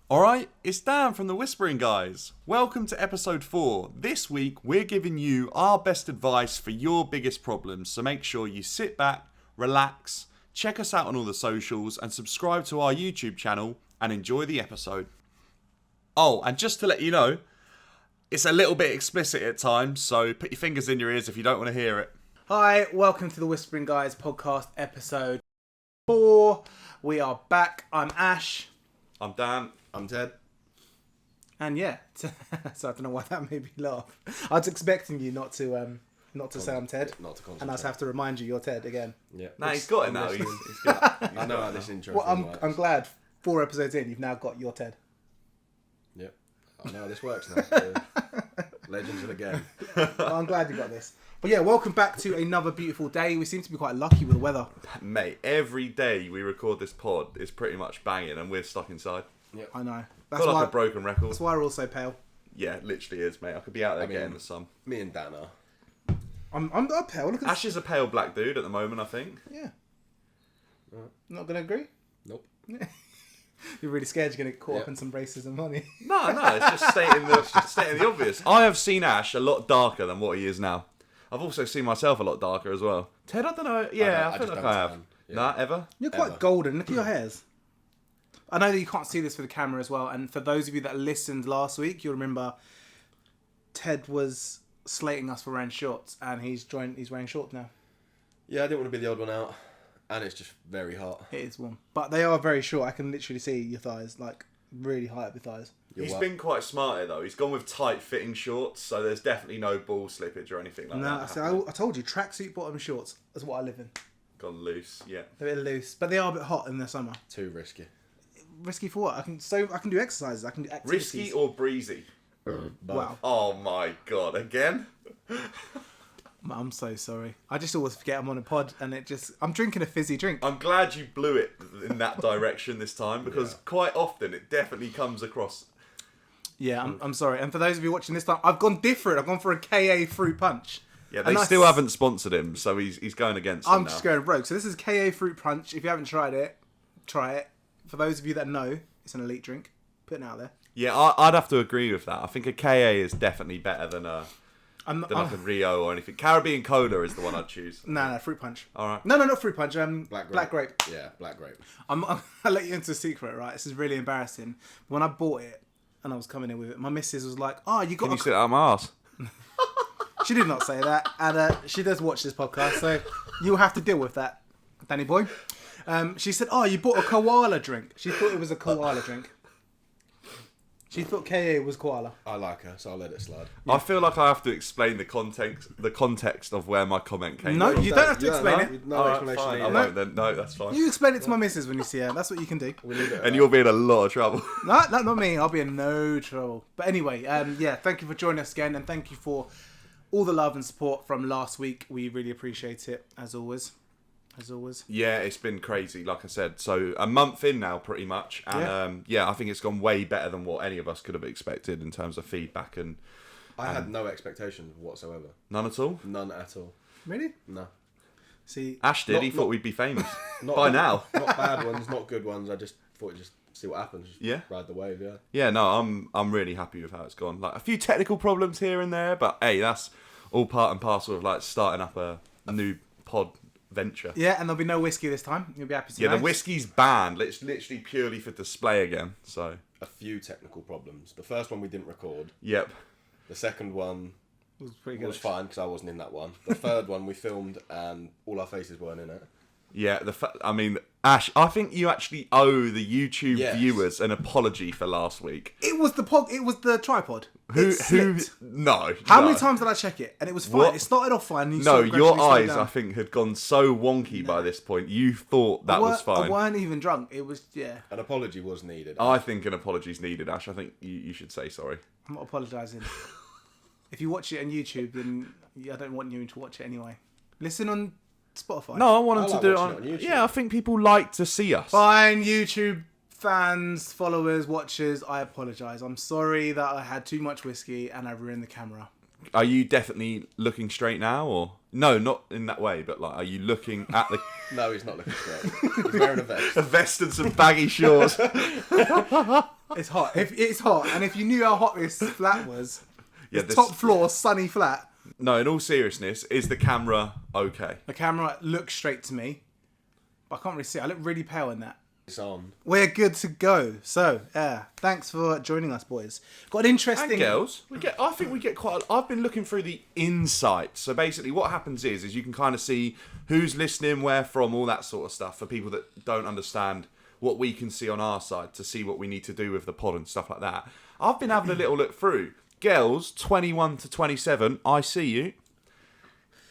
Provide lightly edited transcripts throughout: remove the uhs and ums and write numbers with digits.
Alright, it's Dan from the Whispering Guys. Welcome to episode 4. This week we're giving you our best advice for your biggest problems, so make sure you sit back, relax, check us out on all the socials and subscribe to our YouTube channel and enjoy the episode. Oh, and just to let you know, it's a little bit explicit at times, so put your fingers in your ears if you don't want to hear it. Hi, welcome to the Whispering Guys podcast episode 4. We are back. I'm Ash. I'm Dan. I'm Ted. And yeah, so I don't know why that made me laugh. I was expecting you not to say I'm Ted. Not to concentrate. And I just have to remind you you're Ted again. Yeah. No, he's got it now. He's got it. I know how this intro Well, thing works. I'm glad 4 episodes in, you've now got your Ted. Yep. I know how this works now. So, legends of the game. Well, I'm glad you got this. But yeah, welcome back to another beautiful day. We seem to be quite lucky with the weather. Mate, every day we record this pod is pretty much banging and we're stuck inside. Yep. I know. I That's feel why, like a broken record. that's why we're all so pale. Yeah, it literally is, mate. I could be out there getting the sun. Me and Dan are. I'm pale. Look at Ash is a pale black dude at the moment, I think. Yeah. Not going to agree? Nope. You're really scared you're going to get caught Yep. up in some racism, aren't you? No, it's just stating the obvious. I have seen Ash a lot darker than what he is now. I've also seen myself a lot darker as well. Ted, I don't know. Yeah, I feel just like don't I have. tan. Yeah. Nah, ever? You're quite Ever. golden. Look at your hairs. I know that you can't see this for the camera as well, and for those of you that listened last week, you'll remember Ted was slating us for wearing shorts, and he's wearing shorts now. Yeah, I didn't want to be the odd one out. And it's just very hot. It is warm. But they are very short. I can literally see your thighs, like really high up your thighs. He's been quite smart here, though. He's gone with tight-fitting shorts, so there's definitely no ball slippage or anything like No, that. I told you, tracksuit bottom shorts is what I live in. Gone loose, yeah. They're a bit loose, but they are a bit hot in the summer. Too risky. Risky for what? I can do exercises. I can do activities. Risky or breezy? Wow. Oh my god, again? I'm so sorry. I just always forget I'm on a pod, and I'm drinking a fizzy drink. I'm glad you blew it in that direction this time, because quite often it definitely comes across. Yeah, I'm sorry. And for those of you watching this time, I've gone different. I've gone for a KA fruit punch. Yeah, they still haven't sponsored him, so he's going against them I'm now. just going rogue. So this is KA fruit punch. If you haven't tried it, try it. For those of you that know, it's an elite drink. Putting it out there. Yeah, I'd have to agree with that. I think a KA is definitely better than like a Rio or anything. Caribbean Cola is the one I'd choose. No, fruit punch. All right. No, not fruit punch. Black grape. Grape. Yeah, black grape. I'll let you into a secret, right? This is really embarrassing. When I bought it and I was coming in with it, my missus was like, "Oh, you got." Can you sit out my ass? She did not say that, and she does watch this podcast, so you'll have to deal with that, Danny boy. She said, "Oh, you bought a koala drink." She thought it was a koala drink. She thought KA was koala. I like her, so I'll let it slide. I feel like I have to explain the context of where my comment came No, from. you don't have to explain it. No All right, explanation fine. I needed. won't then. No, that's fine. You explain it to my missus when you see her. That's what you can do. We leave it at And that. you'll be in a lot of trouble. No, not me. I'll be in no trouble. But anyway, yeah, thank you for joining us again, and thank you for all the love and support from last week. We really appreciate it, as always. Yeah, it's been crazy, like I said. So a month in now, pretty much. And I think it's gone way better than what any of us could have expected in terms of feedback. And I had no expectations whatsoever. none at all. None at all. Really? No. See, Ash did. He thought we'd be famous by now. Not bad ones, not good ones. I just thought just see what happens. Just Yeah. ride the wave, yeah. Yeah, no, I'm really happy with how it's gone. Like a few technical problems here and there, but hey, that's all part and parcel of like starting up a new pod venture. yeah, and there'll be no whiskey this time. You'll be happy to know. Yeah, the whiskey's banned. It's literally purely for display again. So, A few technical problems. The first one we didn't record. yep. The second one was pretty good. was fine because I wasn't in that one. The third one we filmed and all our faces weren't in it. Yeah, I mean, Ash, I think you actually owe the YouTube Yes. viewers an apology for last week. It was the tripod. Who? It slipped. No. How no. many times did I check it? And it was fine. What? It started off fine. And you No, saw it your gradually eyes, slow down. I think, had gone so wonky by this point. You thought that was I fine. weren't even drunk. It was, yeah. An apology was needed. I think an apology's needed, Ash. I think you should say sorry. I'm not apologising. If you watch it on YouTube, then I don't want you to watch it anyway. Listen on Spotify. No, I want I them like to do it watching on. it on YouTube. Yeah, I think people like to see us. Fine, YouTube fans, followers, watchers, I apologise. I'm sorry that I had too much whiskey and I ruined the camera. Are you definitely looking straight now, or? No, not in that way, but like, are you looking at the No, he's not looking straight. He's wearing a vest. a vest and some baggy shorts? It's hot. It's hot, and if you knew how hot this flat was, Yeah, this top floor, sunny flat. No, in all seriousness, is the camera okay? The camera looks straight to me, but I can't really see. I look really pale in that. It's on. We're good to go. So, thanks for joining us, boys. Got an interesting... And girls, I think we get quite. I've been looking through the insights. So basically, what happens is you can kind of see who's listening, where from, all that sort of stuff for people that don't understand what we can see on our side to see what we need to do with the pod and stuff like that. I've been having a little look through. Girls, 21 to 27, I see you.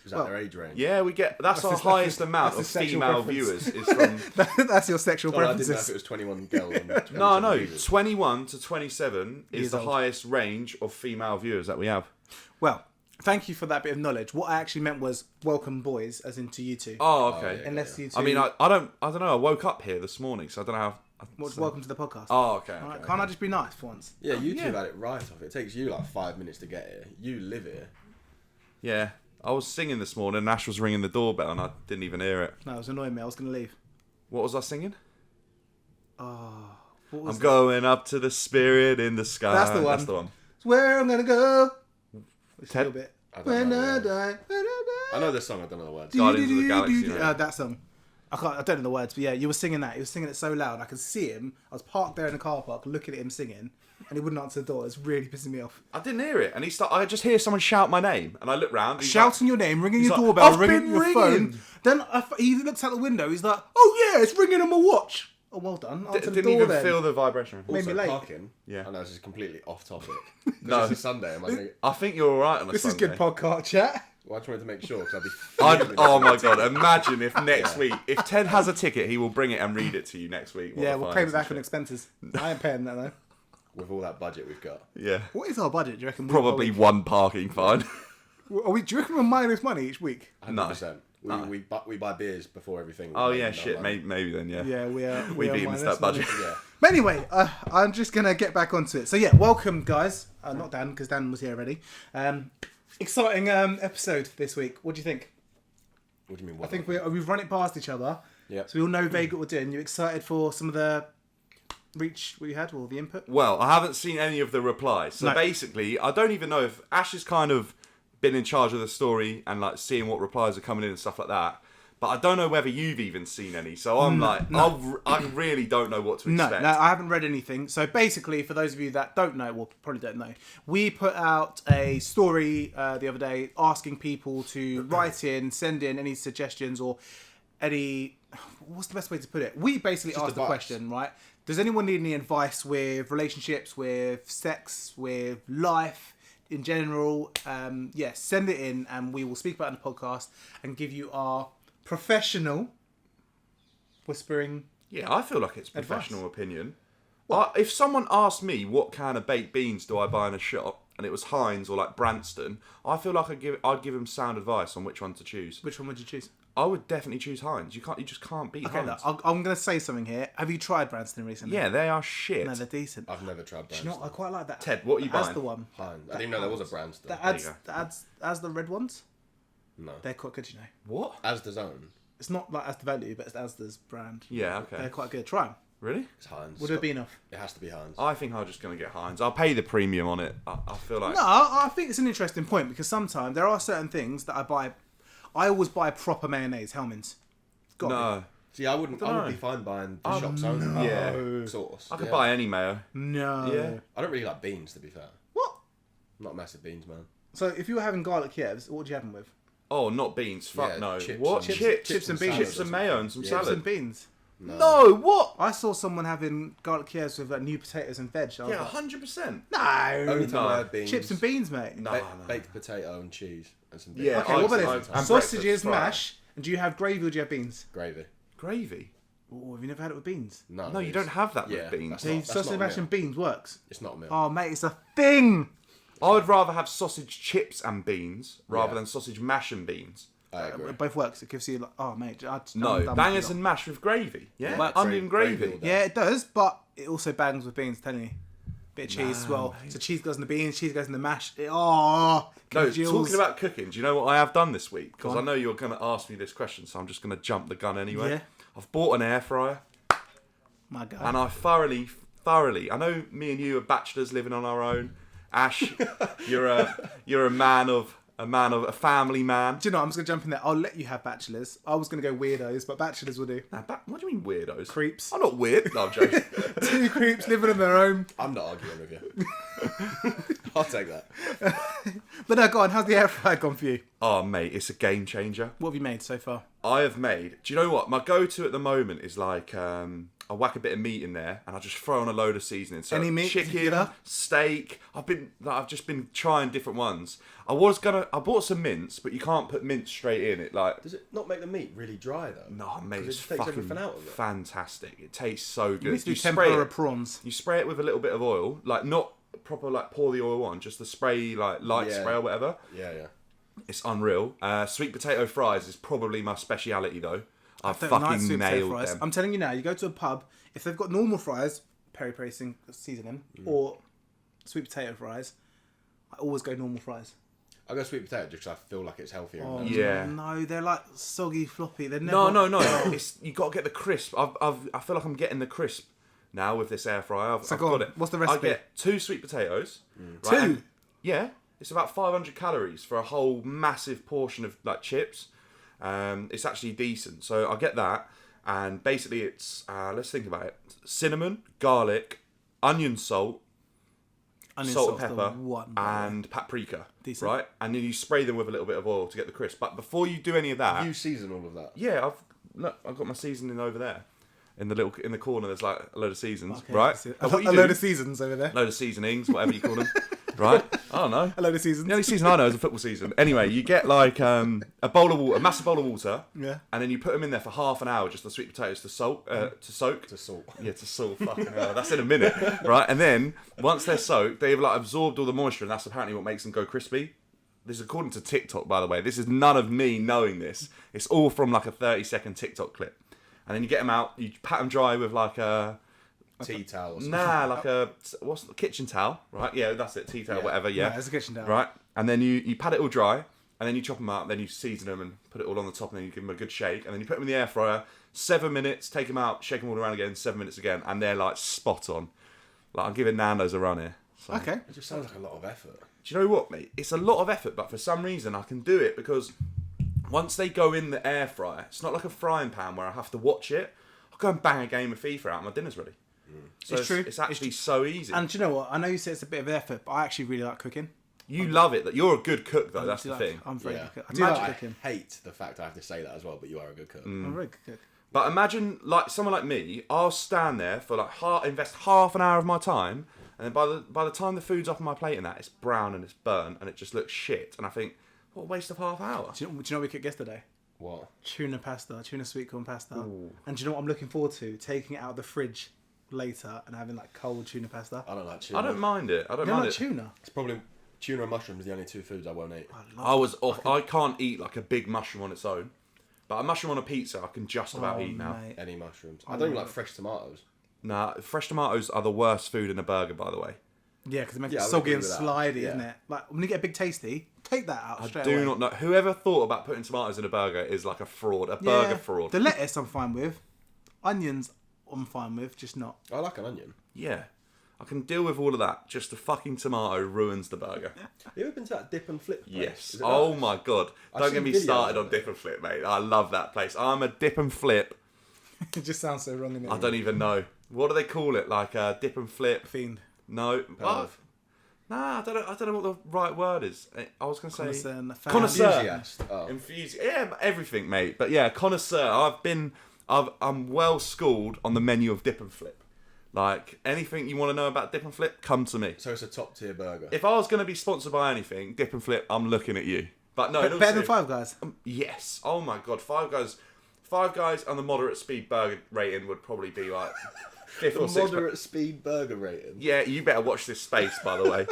Is that their age range? Yeah, we get. That's our highest amount of female viewers. Is from. That's your sexual Sorry, I preferences. didn't know if it was 21 girls. And 27 No. viewers. 21 to 27 is Years the old. highest range of female viewers that we have. Well, thank you for that bit of knowledge. What I actually meant was welcome boys, as into you two. Oh, okay. yeah. Unless you two... I mean, I don't know. I woke up here this morning, so I don't know how. Welcome to the podcast. Oh, okay. All right, okay. can't I just be nice for once? Yeah, you two Yeah. had it right off. It takes you like 5 minutes to get here. You live here. Yeah, I was singing this morning, and Ash was ringing the doorbell, and I didn't even hear it. No, it was annoying me. I was going to leave. What was I singing? Oh, what was I'm going up to the spirit in the sky. That's the one. That's the one. It's where I'm going to go. It's a Ted- little bit. I don't When know I the die, when I know this song, I don't know the words. Guardians of the Galaxy, right? That song. I don't know the words, but yeah, you were singing that. He was singing it so loud. I could see him. I was parked there in the car park looking at him singing, and he wouldn't answer the door. It's really pissing me off. I didn't hear it, and I just hear someone shout my name, and I look round. Shouting your name, ringing your like, doorbell, "I've ringing been your ringing." phone. Then he looks out the window. He's like, "Oh yeah, it's ringing on my watch." Oh, well done. Answer the Didn't door even then. feel the vibration. Made me Also, late. parking. Yeah. I know this is completely off topic. No. It's a Sunday. Am I gonna... I think you're all right on a This is Sunday. good podcast chat. Well, I just wanted to make sure because Oh my god! Imagine if next week, if Ted has a ticket, he will bring it and read it to you next week. what Yeah, the we'll fine pay is it back and on shit. expenses. I ain't paying that though. with all that budget we've got. Yeah, What is our budget? Do you reckon? probably one parking fine. Do you reckon we're minus money each week? 100%. We buy beers before everything. Oh We yeah, make shit. that money. Maybe then. Yeah. Yeah, we are. We've are even minus that money. budget. Yeah. But anyway, I'm just gonna get back onto it. So yeah, welcome guys. Not Dan, because Dan was here already. Exciting episode this week. What do you think? What do you mean? I think we've run it past each other. Yeah. So we all know vaguely what we're doing. You excited for some of the reach we had or the input? Well, I haven't seen any of the replies. So No. basically, I don't even know if Ash has kind of been in charge of the story and like seeing what replies are coming in and stuff like that. But I don't know whether you've even seen any. So I'm I really don't know what to No, expect. I haven't read anything. So basically, for those of you that don't know, well, probably don't know, we put out a story the other day asking people to write in, send in any suggestions or any... What's the best way to put it? We basically asked the advice. question, right? Does anyone need any advice with relationships, with sex, with life in general? Yeah, send it in and we will speak about it in the podcast and give you our professional whispering. Yeah, I feel like it's professional opinion. If someone asked me what kind of baked beans do I buy in a shop, and it was Heinz or like Branston, I feel like I'd give him sound advice on which one to choose. Which one would you choose? I would definitely choose Heinz. You just can't beat Okay, Heinz. look, I'm going to say something here. Have you tried Branston recently? Yeah, they are shit. No, they're decent. I've never tried Do Branston. you know what? I quite like that. Ted, what are you That's buying? the one. Heinz. I didn't even know there was a Branston. That adds the red ones. No. They're quite good, you know. What? Asda's own. It's not like Asda Value, but it's Asda's brand. Yeah, okay. They're quite good. Try them. Really? It's Heinz. Would it be enough? It has to be Heinz. I think I'm just going to get Heinz. I'll pay the premium on it. I feel like... No, I think it's an interesting point because sometimes there are certain things that I buy. I always buy proper mayonnaise, Hellmann's. Got No. See, I would dunno. be fine buying the shop's own Yeah. sauce. I could Yeah. buy any mayo. No. Yeah. I don't really like beans, to be fair. What? I'm not a massive beans, man. So if you were having garlic Kievs, what would you have them with? Oh, not beans. Fuck Yeah, no. chips What? and- Chips? chips and beans. salad Chips or and mayo and some Yeah. Chips salad. and beans. No, what? I saw someone having garlic Kievs with new potatoes and veg. I was Yeah, like, 100%. no. Only time I had beans. Chips and beans, mate. No, ba- no. baked potato and cheese and some Yeah, Okay, I- what about I- this? and Sausages, breakfast fry. mash. And do you have gravy or do you have beans? gravy. Gravy? Oh, have you never had it with beans? No, No, you it's- don't have that yeah, with beans. that's See, not- sausage not mash a and meal. beans works. It's not a meal. Oh, mate, it's a thing. I would rather have sausage chips and beans rather Yeah. than sausage mash and beans. I agree. It both works. It gives you like, oh, mate. I'm No, done bangers with and mash with gravy. Yeah, Yeah. onion Gravy gravy. all day. Yeah, it does, but it also bangs with beans, telling you. bit of cheese as well. mate. So cheese goes in the beans, cheese goes in the mash. No, congeals. talking about cooking, do you know what I have done this week? Because Go I on. know you're going to ask me this question, so I'm just going to jump the gun anyway. Yeah. I've bought an air fryer, My God. and I thoroughly, I know me and you are bachelors living on our own. Ash, you're a family man. Do you know, I'm just going to jump in there. I'll let you have bachelors. I was going to go weirdos, but bachelors will do. What do you mean weirdos? Creeps. I'm not weird. No, I'm joking. 2 creeps living on their own. I'm not arguing with you. I'll take that. But no, go on. How's the air fryer gone for you? Oh, mate, it's a game changer. What have you made so far? I have made. Do you know what? My go-to at the moment is like I whack a bit of meat in there and I just throw on a load of seasoning. So Any meat chicken, particular? steak. I've just been trying different ones. I bought some mince, but you can't put mince straight in it. Like, Does it not make the meat really dry though? no, mate, 'Cause it's it takes fucking everything out of it. fantastic. It tastes so good. You need to do spray tempura it. prawns. You spray it with a little bit of oil, like not proper like pour the oil on, just the spray like light Yeah. spray or whatever. Yeah. It's unreal. Sweet potato fries is probably my speciality though. I Don't like fucking sweet potato nailed fries. them. I'm telling you now, you go to a pub, if they've got normal fries, peri-peri seasoning, or sweet potato fries, I always go normal fries. I go sweet potato just because I feel like it's healthier. Oh, and Yeah. No, they're like soggy, floppy. They're never... No. It's you got to get the crisp. I feel like I'm getting the crisp now with this air fryer. I've go got on, it. what's the recipe? I get 2 sweet potatoes. Right? 2? And- yeah. It's about 500 calories for a whole massive portion of like chips. It's actually decent. So I get that, and basically it's let's think about it: cinnamon, garlic, onion salt, Onion salt and salt's the pepper, one, by the way. and paprika. Decent. Right, and then you spray them with a little bit of oil to get the crisp. But before you do any of that, You season all of that. yeah, I've got my seasoning over there in the corner. There's like a load of seasons, Okay, right? that's it. And what you A do- load of seasons over there. load of seasonings, whatever you call them, right? I don't know. A load of seasons. The only season I know is a football season. Anyway, you get like a bowl of water, a massive bowl of water, Yeah. and then you put them in there for half an hour, just the sweet potatoes to soak. To salt. Yeah, to salt. Fucking hell, that's in a minute, right? And then once they're soaked, they've like absorbed all the moisture, and that's apparently what makes them go crispy. This is according to TikTok, by the way. This is none of me knowing this. It's all from like a 30-second TikTok clip. And then you get them out, you pat them dry with like a Tea towel or something. like a what's the kitchen towel, right? Yeah, that's it, tea towel, Yeah. whatever. Yeah, Yeah, it's a kitchen towel. right? And then you pat it all dry, and then you chop them up, then you season them and put it all on the top, and then you give them a good shake, and then you put them in the air fryer. 7 minutes, take them out, shake them all around again. 7 minutes again, and they're like spot on. Like I'm giving Nando's a run here. So. Okay. It just sounds like a lot of effort. Do you know what, mate? It's a lot of effort, but for some reason I can do it because once they go in the air fryer, it's not like a frying pan where I have to watch it. I'll go and bang a game of FIFA out and my dinner's ready. So It's true. It's actually so easy. And do you know what? I know you say it's a bit of effort, but I actually really like cooking. You love it. That you're a good cook, though. That's I do the like- thing. I'm a very Yeah. good cook. I do Imagine- like I cooking. hate the fact I have to say that as well, but you are a good cook. I'm a very good cook. But imagine, like someone like me, I'll stand there for like invest half an hour of my time, and then by the time the food's off my plate and that, it's brown and it's burnt and it just looks shit. And I think, what a waste of half hour. Do you know what we cooked yesterday? What? Tuna sweet corn pasta. And do you know what I'm looking forward to? Taking it out of the fridge later and having like cold tuna pasta. I don't like tuna. I don't mind it. I don't You don't mind like it. tuna? It's probably tuna and mushrooms are the only 2 foods I won't eat. I was off. I can't eat like a big mushroom on its own, but a mushroom on a pizza I can just about eat now. Mate. Any mushrooms. I don't even like fresh tomatoes. Nah, fresh tomatoes are the worst food in a burger, by the way. Yeah, because it makes Yeah, it I would soggy agree and with that. slidey, Yeah. isn't it? Like when you get a big tasty, take that out I straight do away. not know. Whoever thought about putting tomatoes in a burger is like a fraud, a burger fraud. The lettuce I'm fine with. Onions I'm fine with, just not. I like an onion. Yeah, I can deal with all of that. Just a fucking tomato ruins the burger. You ever been to that dip and flip place? Yes. Is it Oh nice? my god. I've Don't seen get me videos started of on it. dip and flip, mate. I love that place. I'm a dip and flip. It just sounds so wrong in it. I don't even know. What do they call it? Like dip and flip? Fiend. No. What? Nah, I don't know what the right word is. I was going to say... Connoisseur. Enthusiast. Oh. Yeah, everything, mate. But yeah, connoisseur. I'm well schooled on the menu of dip and flip. Like, anything you want to know about dip and flip, come to me. So it's a top tier burger. If I was going to be sponsored by anything, dip and flip, I'm looking at you. But no, Better than Five Guys. Yes. Oh my god, Five Guys on the moderate speed burger rating would probably be like fifth or sixth. Moderate speed burger rating. Yeah, you better watch this space, by the way.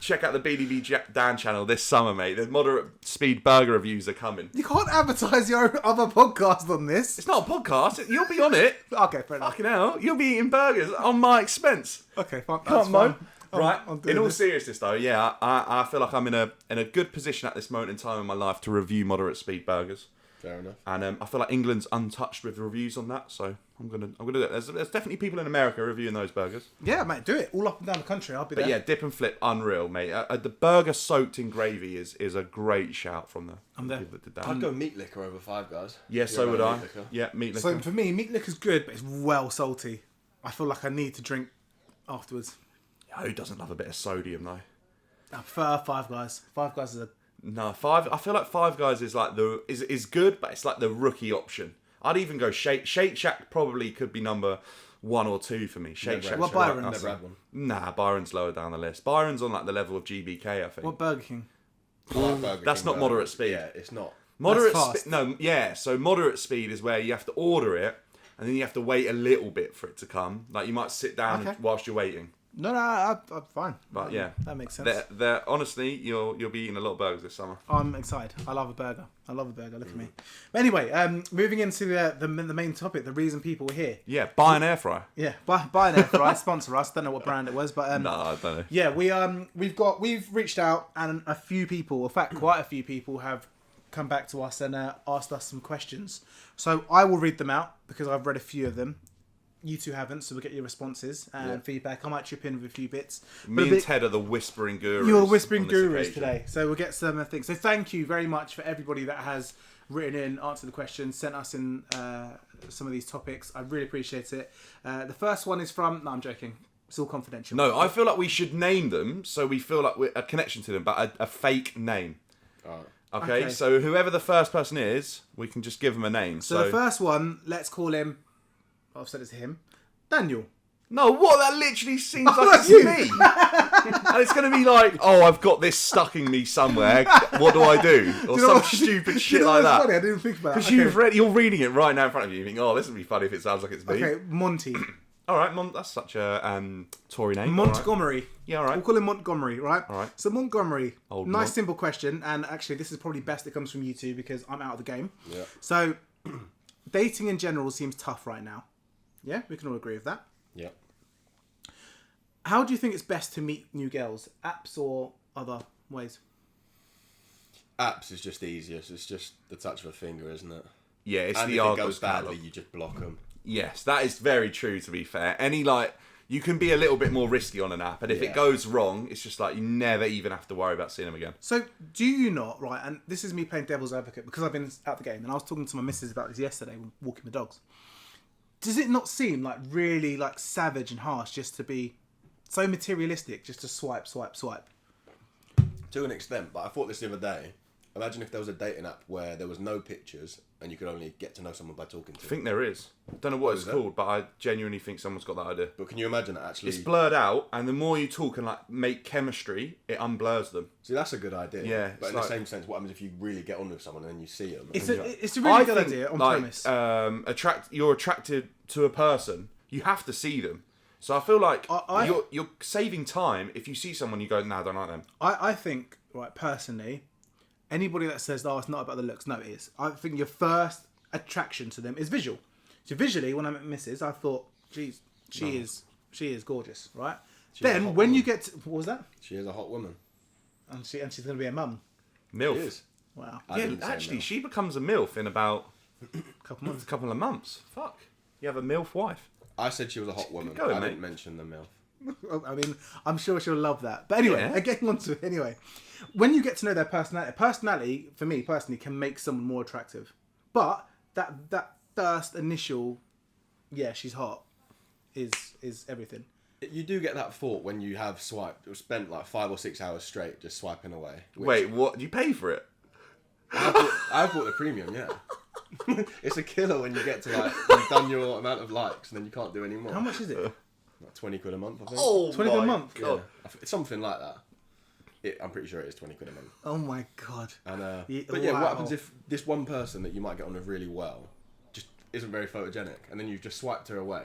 check out the BDB Dan channel this summer, mate. The moderate speed burger reviews are coming. You can't advertise your other podcast on this. It's not a podcast. You'll be on it. Okay, fair enough. Fucking hell. You'll be eating burgers on my expense. Okay, fine. Can't That's moan. fine. Right. I'm doing In all this. seriousness, though, yeah, I feel like I'm in a good position at this moment in time in my life to review moderate speed burgers. Fair enough. And I feel like England's untouched with reviews on that, so I'm gonna do it. There's definitely people in America reviewing those burgers. Yeah, mate, do it all up and down the country. I'll be But there. yeah, dip and flip, unreal, mate. The burger soaked in gravy is a great shout from I'm the there. people that did that. I'd go meat liquor over Five Guys. Yeah, so You're would about I. meat liquor. Yeah, meat liquor. So for me, meat liquor's good, but it's well salty. I feel like I need to drink afterwards. Who doesn't love a bit of sodium though? I prefer Five Guys. Five Guys is a... No, I feel like Five Guys is like is good, but it's like the rookie option. I'd even go Shake Shack. Probably could be number 1 or 2 for me. Shake Never Shack. had What Shake. Byron's? Never had one. Nah, Byron's lower down the list. Byron's on like the level of GBK, I think. What Burger King? I like Burger That's King not burger. moderate speed. Yeah, it's not. Moderate fast. speed. No, yeah. So moderate speed is where you have to order it, and then you have to wait a little bit for it to come. Like you might sit down Okay. whilst you're waiting. No, I'm fine. But yeah, That makes sense. They're honestly, you'll be eating a lot of burgers this summer. I'm excited. I love a burger. Look at me. But anyway, moving into the main topic, the reason people are here. Yeah, buy an air fryer. Yeah, buy an air fryer, sponsor us. Don't know what brand it was, but No, I don't know. yeah, we've reached out, and a few people, in fact, quite a few people have come back to us and asked us some questions. So I will read them out because I've read a few of them. You two haven't, so we'll get your responses and feedback. I might chip in with a few bits. Me and Ted are the whispering gurus. You're the whispering on this gurus occasion. today, so we'll get some things. So thank you very much for everybody that has written in, answered the questions, sent us in some of these topics. I really appreciate it. The first one is from... No, I'm joking. It's all confidential. No, I feel like we should name them so we feel like we're a connection to them, but a fake name. Alright. Okay, so whoever the first person is, we can just give them a name. So the first one, let's call him... I've said it to him. Daniel. No, what? That literally seems Oh, like that's it's you. me. And it's going to be like, oh, I've got this stuck in me somewhere. What do I do? Or some stupid shit like that. Funny? I didn't think about that. Because you're reading it right now in front of you. You think, oh, this would be funny if it sounds like it's me. Okay, Monty. All right, that's such a Tory name. Montgomery. All right. Yeah, all right. We'll call him Montgomery, right? All right. So Montgomery, Old nice Mont. simple question, and actually this is probably best it comes from you two because I'm out of the game. Yeah. So, dating in general seems tough right now. Yeah, we can all agree with that. Yeah. How do you think it's best to meet new girls? Apps or other ways? Apps is just easiest. It's just the touch of a finger, isn't it? Yeah, it's And the if it Argos goes badly, catalog. you just block them. Yes, that is very true, to be fair. You can be a little bit more risky on an app, and if it Yeah. goes wrong, it's just like you never even have to worry about seeing them again. So, do you not, right, and this is me playing devil's advocate because I've been out the game, and I was talking to my missus about this yesterday, walking the dogs. Does it not seem like really like savage and harsh just to be so materialistic, just to swipe? To an extent, but I thought this the other day. Imagine if there was a dating app where there was no pictures and you could only get to know someone by talking to I them. think there is. I don't know what it's is it? called, but I genuinely think someone's got that idea. But can you imagine it actually? It's blurred out, and the more you talk and like make chemistry, it unblurs them. See, that's a good idea. Yeah, But it's in like- the same sense, what happens if you really get on with someone and then you see them? It's a really good idea on premise. You're attracted to a person. You have to see them. So I feel like you're saving time if you see someone you go, nah, I don't like them. I think, right, personally, anybody that says, oh, it's not about the looks, no, it is. I think your first attraction to them is visual. So visually, when I met Mrs., I thought, geez, she is gorgeous, right? She's a Then hot when woman. you get to, what was that? She is a hot woman. And she's going to be a mum. MILF. She is. Wow. I Yeah, didn't say actually, MILF. she becomes a MILF in about Couple months. a couple of months. Fuck. You have a MILF wife. I said she was a hot woman. Go on, I mate. didn't mention the MILF. I mean, I'm sure she'll love that. But anyway, Yeah. getting on to it anyway. When you get to know their personality, for me personally, can make someone more attractive. But that first initial, yeah, she's hot, is everything. You do get that thought when you have swiped or spent like 5 or 6 hours straight just swiping away. which Wait, what? Do you pay for it? I've bought the premium, yeah. It's a killer when you get to like, you've done your amount of likes and then you can't do any more. How much is it? Like 20 quid a month, I think. Oh, 20 quid a month? Yeah. It's something like that. I'm pretty sure it is 20 quid a month. Oh my god. And Yeah, but yeah, wow. what happens if this one person that you might get on with really well just isn't very photogenic, and then you've just swiped her away,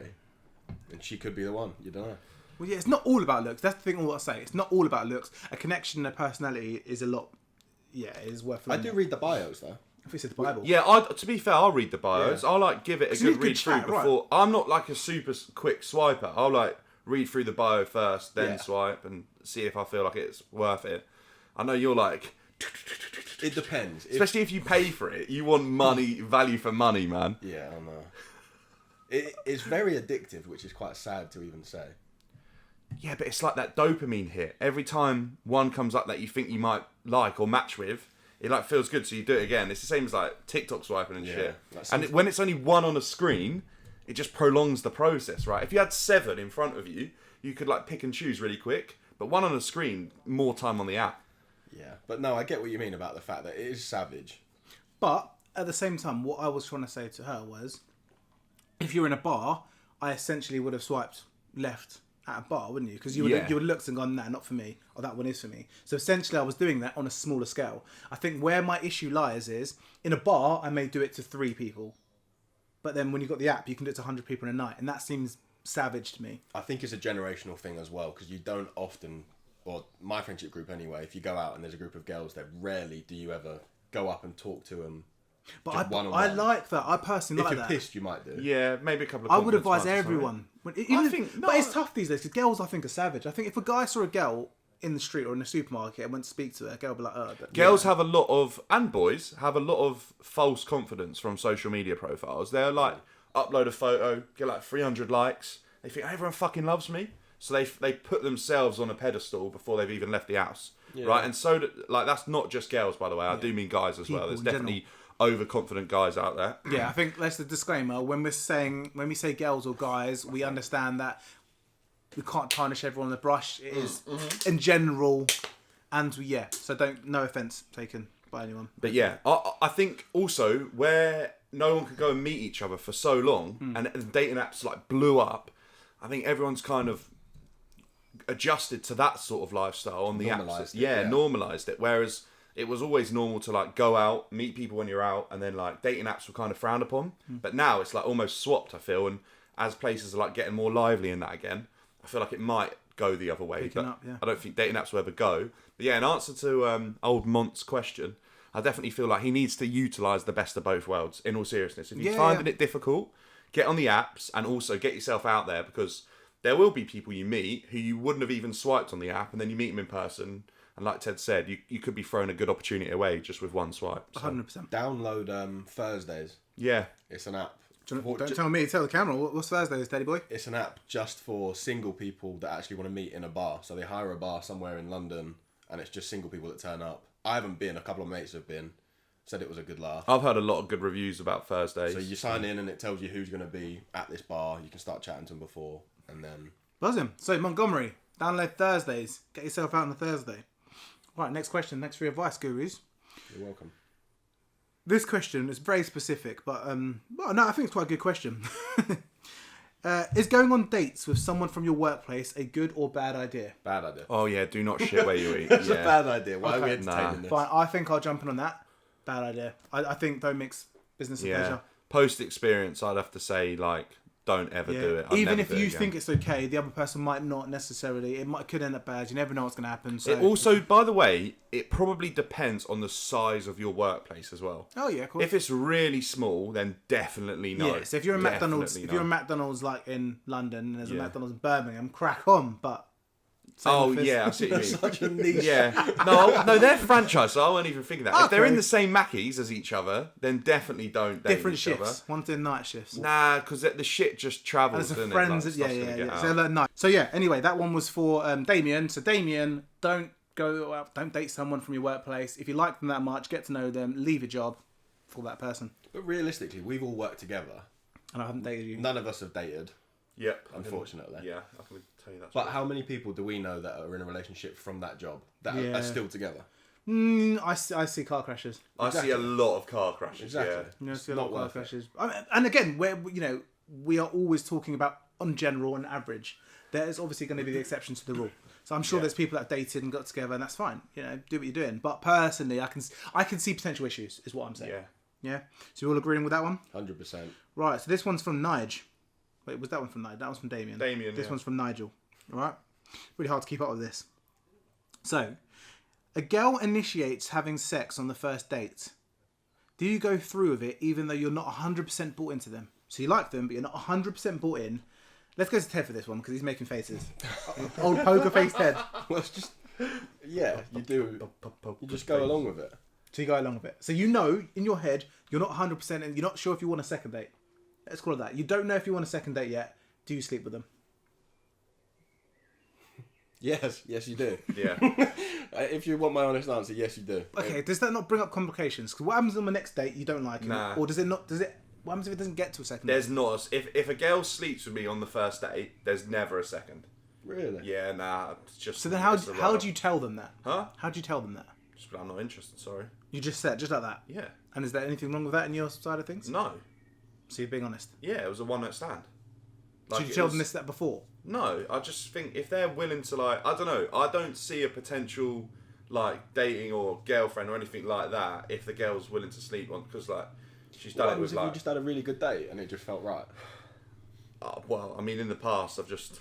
and she could be the one? You don't know. Well, yeah, it's not all about looks. That's the thing. All I say, it's not all about looks. A connection and a personality is a lot. Yeah, is worth. I do read the bios though. If it's the Bible. Yeah, to be fair, I'll read the bios. Yeah. I'll like give it a you good need read good through chat, before. I'm not like a super quick swiper. I'll like read through the bio first, then Yeah. swipe and see if I feel like it's worth it. I know you're like, It depends. especially if you pay for it, you want money, value for money, man. Yeah, I know. It's very addictive, which is quite sad to even say. Yeah, but it's like that dopamine hit. Every time one comes up that you think you might like or match with, it like feels good, so you do it again. It's the same as like TikTok swiping and shit. And when it's only one on a screen, it just prolongs the process, right? If you had 7 in front of you, you could like pick and choose really quick. But one on a screen, more time on the app. Yeah, but no, I get what you mean about the fact that it is savage. But at the same time, what I was trying to say to her was, if you're in a bar, I essentially would have swiped left at a bar, wouldn't you? Because you would have looked and gone, nah, not for me, or that one is for me. So essentially, I was doing that on a smaller scale. I think where my issue lies is, in a bar, I may do it to 3 people. But then when you've got the app, you can do it to 100 people in a night. And that seems savage to me. I think it's a generational thing as well, because you don't often, or my friendship group anyway, if you go out and there's a group of girls there, rarely do you ever go up and talk to them. But I like that. I personally like that. If that. you're pissed, you might do. Yeah, maybe a couple of I would compliments advise once or everyone. But it's tough these days, because girls, I think, are savage. I think if a guy saw a girl in the street or in a supermarket and went to speak to her, a girl would be like, oh. Girls have a lot of, and boys have a lot of false confidence from social media profiles. They're like, upload a photo, get like 300 likes. They think everyone fucking loves me. So they put themselves on a pedestal before they've even left the house. Yeah. Right? And so, like, that's not just girls, by the way. I do mean guys as well. There's definitely overconfident guys out there. Yeah, I think that's the disclaimer. When we say girls or guys, we understand that we can't tarnish everyone on the brush. It is in general, and so no offense taken by anyone. But yeah, I think also where no one could go and meet each other for so long, and the dating apps like blew up, I think everyone's kind of adjusted to that sort of lifestyle on the apps. Normalised it. Whereas it was always normal to like go out, meet people when you're out, and then like dating apps were kind of frowned upon. But now it's like almost swapped, I feel, and as places are like getting more lively in that again, I feel like it might go the other way. But I don't think dating apps will ever go. But yeah, in answer to old Mont's question, I definitely feel like he needs to utilise the best of both worlds, in all seriousness. If you're finding it difficult, get on the apps and also get yourself out there, because there will be people you meet who you wouldn't have even swiped on the app, and then you meet them in person, and like Ted said, you could be throwing a good opportunity away just with one swipe. So. 100%. Download Thursdays. Yeah. It's an app. Don't tell me, tell the camera. What's Thursdays, Daddy boy? It's an app just for single people that actually want to meet in a bar. So they hire a bar somewhere in London, and it's just single people that turn up. I haven't been. A couple of mates have been. Said it was a good laugh. I've heard a lot of good reviews about Thursdays. So you sign in and it tells you who's going to be at this bar. You can start chatting to them before, and then... Buzzing. So Montgomery, download Thursdays. Get yourself out on a Thursday. Right, next question. Thanks for your advice, gurus. You're welcome. This question is very specific, but I think it's quite a good question. Is going on dates with someone from your workplace a good or bad idea? Bad idea. Oh yeah, do not shit where you eat. It's a bad idea. Why are we entertaining this? Fine, I think I'll jump in on that. Bad idea. I think don't mix business and pleasure. Post experience, I'd have to say, like, don't ever do it. Even if you think it's okay, the other person might not necessarily. It could end up bad. You never know what's going to happen. So. It also, by the way, it probably depends on the size of your workplace as well. Oh yeah, of course. If it's really small, then definitely no. Yeah, so if you're in McDonald's like in London, and there's a McDonald's in Birmingham, crack on. But yeah, I see what you mean. Such a niche. Yeah, no, they're franchise, so I won't even think of that. Okay. If they're in the same Mackies as each other, then definitely don't date different each shifts. other. One's doing night shifts. Nah, because the shit just travels. And friends, So anyway, that one was for Damien. So Damien, don't go out, don't date someone from your workplace. If you like them that much, get to know them, leave your job for that person. But realistically, we've all worked together. And I haven't dated you. None of us have dated. Yep. Unfortunately. Yeah, I can tell you that. But how many people do we know that are in a relationship from that job that are still together? I see car crashes. I see a lot of car crashes. Exactly. I see a lot of car crashes. And again, we are always talking about on general and average. There is obviously going to be the exception to the rule. So I'm sure there's people that have dated and got together, and that's fine. Do what you're doing. But personally, I can see potential issues, is what I'm saying. Yeah. So you're all agreeing with that one? 100%. Right. So this one's from Nige. Wait, was that one from Nigel? That one's from Damien. Damien. This one's from Nigel. All right? Really hard to keep up with this. So, a girl initiates having sex on the first date. Do you go through with it even though you're not 100% bought into them? So you like them, but you're not 100% bought in. Let's go to Ted for this one because he's making faces. Old poker face Ted. Well, it's just... Yeah, you do. You just go along with it. So you go along with it. So you know, in your head, you're not 100% and you're not sure if you want a second date. Let's call it that. You don't know if you want a second date yet. Do you sleep with them? Yes, you do. Yeah. If you want my honest answer, yes, you do. Okay, does that not bring up complications? Because what happens on the next date you don't like him? Nah. Or does it not... What happens if it doesn't get to a second There's date? not. If a girl sleeps with me on the first date, there's never a second. Really? Yeah, nah. It's just. So then it's a how write-off. do you tell them that? Huh? How do you tell them that? Just, I'm not interested. Sorry. You just said, just like that. Yeah. And is there anything wrong with that in your side of things? No. So you're being honest. Yeah, it was a one-night stand. Should you tell them that before? No, I just think if they're willing to, like, I don't know, I don't see a potential, like, dating or girlfriend or anything like that if the girl's willing to sleep on, because, like, she's done What it with, happens if like... you just had a really good date and it just felt right? well, I mean, in the past, I've just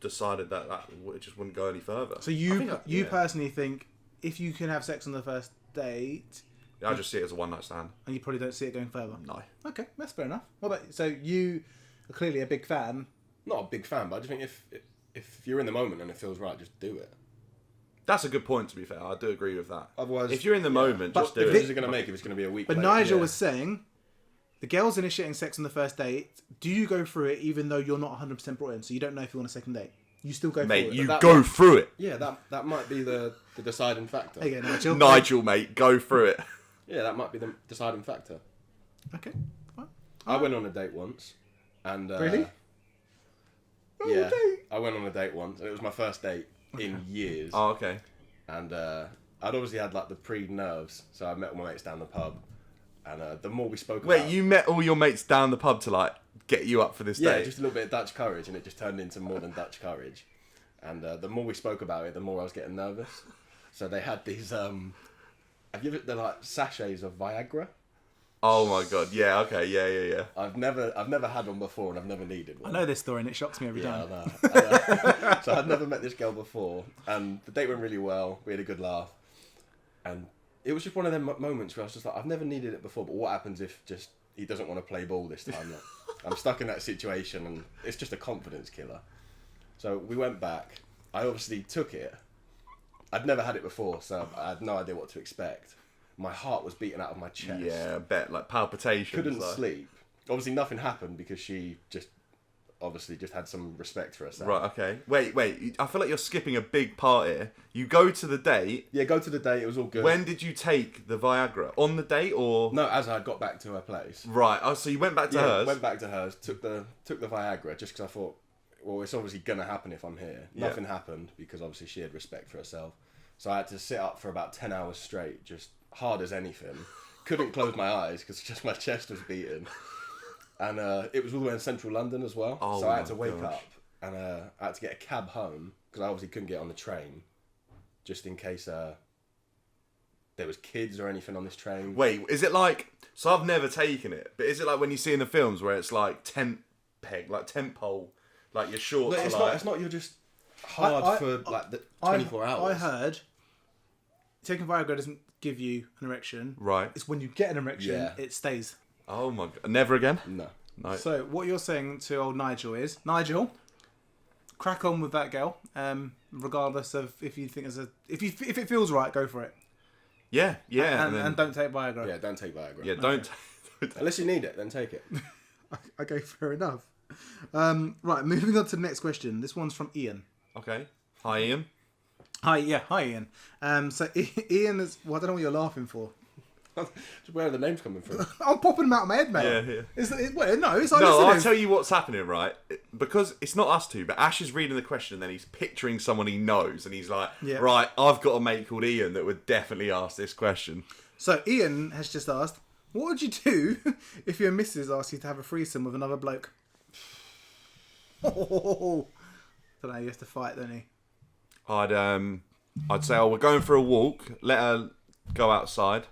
decided that it just wouldn't go any further. So yeah. personally think if you can have sex on the first date... I just see it as a one-night stand. And you probably don't see it going further? No. Okay, that's fair enough. What about... So you are clearly a big fan. Not a big fan, but I just think if you're in the moment and it feels right, just do it. That's a good point, to be fair. I do agree with that. Otherwise, if you're in the moment, just do if it. this is going to make if it's going to be a week But later. Nigel Yeah. was saying, the girl's initiating sex on the first date. Do you go through it even though you're not 100% brought in? So you don't know if you want a second date. You still go Mate, through you it. that go might- through it. Yeah, that might be the deciding factor. There you go, Nigel. Nigel, mate, go through it. Yeah, that might be the deciding factor. Okay. Fine. I went on a date once, and Really? Yeah, I went on a date once, and it was my first date in years. Oh, okay. And I'd obviously had like the pre-nerves, so I met all my mates down the pub, and the more we spoke Wait, about... you met all your mates down the pub to, like, get you up for this Yeah, date? just a little bit of Dutch courage, and it just turned into more than Dutch courage. And the more we spoke about it, the more I was getting nervous. So they had these, have you ever, they're like sachets of Viagra? Oh my god, yeah, okay, yeah. I've never had one before, and I've never needed one. I know this story and it shocks me every Yeah, time. I know. So I'd never met this girl before, and the date went really well. We had a good laugh, and it was just one of them moments where I was just like, I've never needed it before, but what happens if just he doesn't want to play ball this time? Like, I'm stuck in that situation, and it's just a confidence killer. So we went back. I obviously took it. I'd never had it before, so I had no idea what to expect. My heart was beating out of my chest. Yeah, I bet, like, palpitations. Couldn't like. sleep. Obviously, nothing happened because she just had some respect for herself. Right, okay. Wait, I feel like you're skipping a big part here. You go to the date. Yeah, go to the date. It was all good. When did you take the Viagra? On the date, or...? No, as I got back to her place. Right, oh, so you went back to hers? Went back to hers, took the Viagra just because I thought, well, it's obviously going to happen if I'm here. Yeah. Nothing happened because obviously she had respect for herself. So I had to sit up for about 10 hours straight, just hard as anything. Couldn't close my eyes because just my chest was beating. And it was all the way in central London as well. Oh so I had to my wake gosh. up and I had to get a cab home because I obviously couldn't get on the train just in case there was kids or anything on this train. Wait, is it like... So I've never taken it, but is it like when you see in the films where it's like tent pole, like your shorts No, are it's like... not you're just hard for like the 24 hours. I heard taking Viagra doesn't give you an erection. Right. It's when you get an erection, Yeah. it stays. Oh my god. Never again? No. No. So what you're saying to old Nigel is, Nigel, crack on with that girl, regardless of if you think if it feels right, go for it. Yeah. And, then- and don't take Viagra. Yeah, don't take Viagra. Yeah, don't... Unless you need it, then take it. Okay, fair enough. Right, moving on to the next question. This one's from Ian. Okay. Hi, Ian. Hi, Ian. So Ian is... Well, I don't know what you're laughing for. Just where are the names coming from? I'm popping them out of my head, mate. Yeah. It's our No, I'll listeners. tell you what's happening, right? Because it's not us two, but Ash is reading the question and then he's picturing someone he knows and he's like, Yeah. right, I've got a mate called Ian that would definitely ask this question. So Ian has just asked, what would you do if your missus asked you to have a threesome with another bloke? Oh, don't know, you have to fight, don't you? I'd say, oh, we're going for a walk, let her go outside,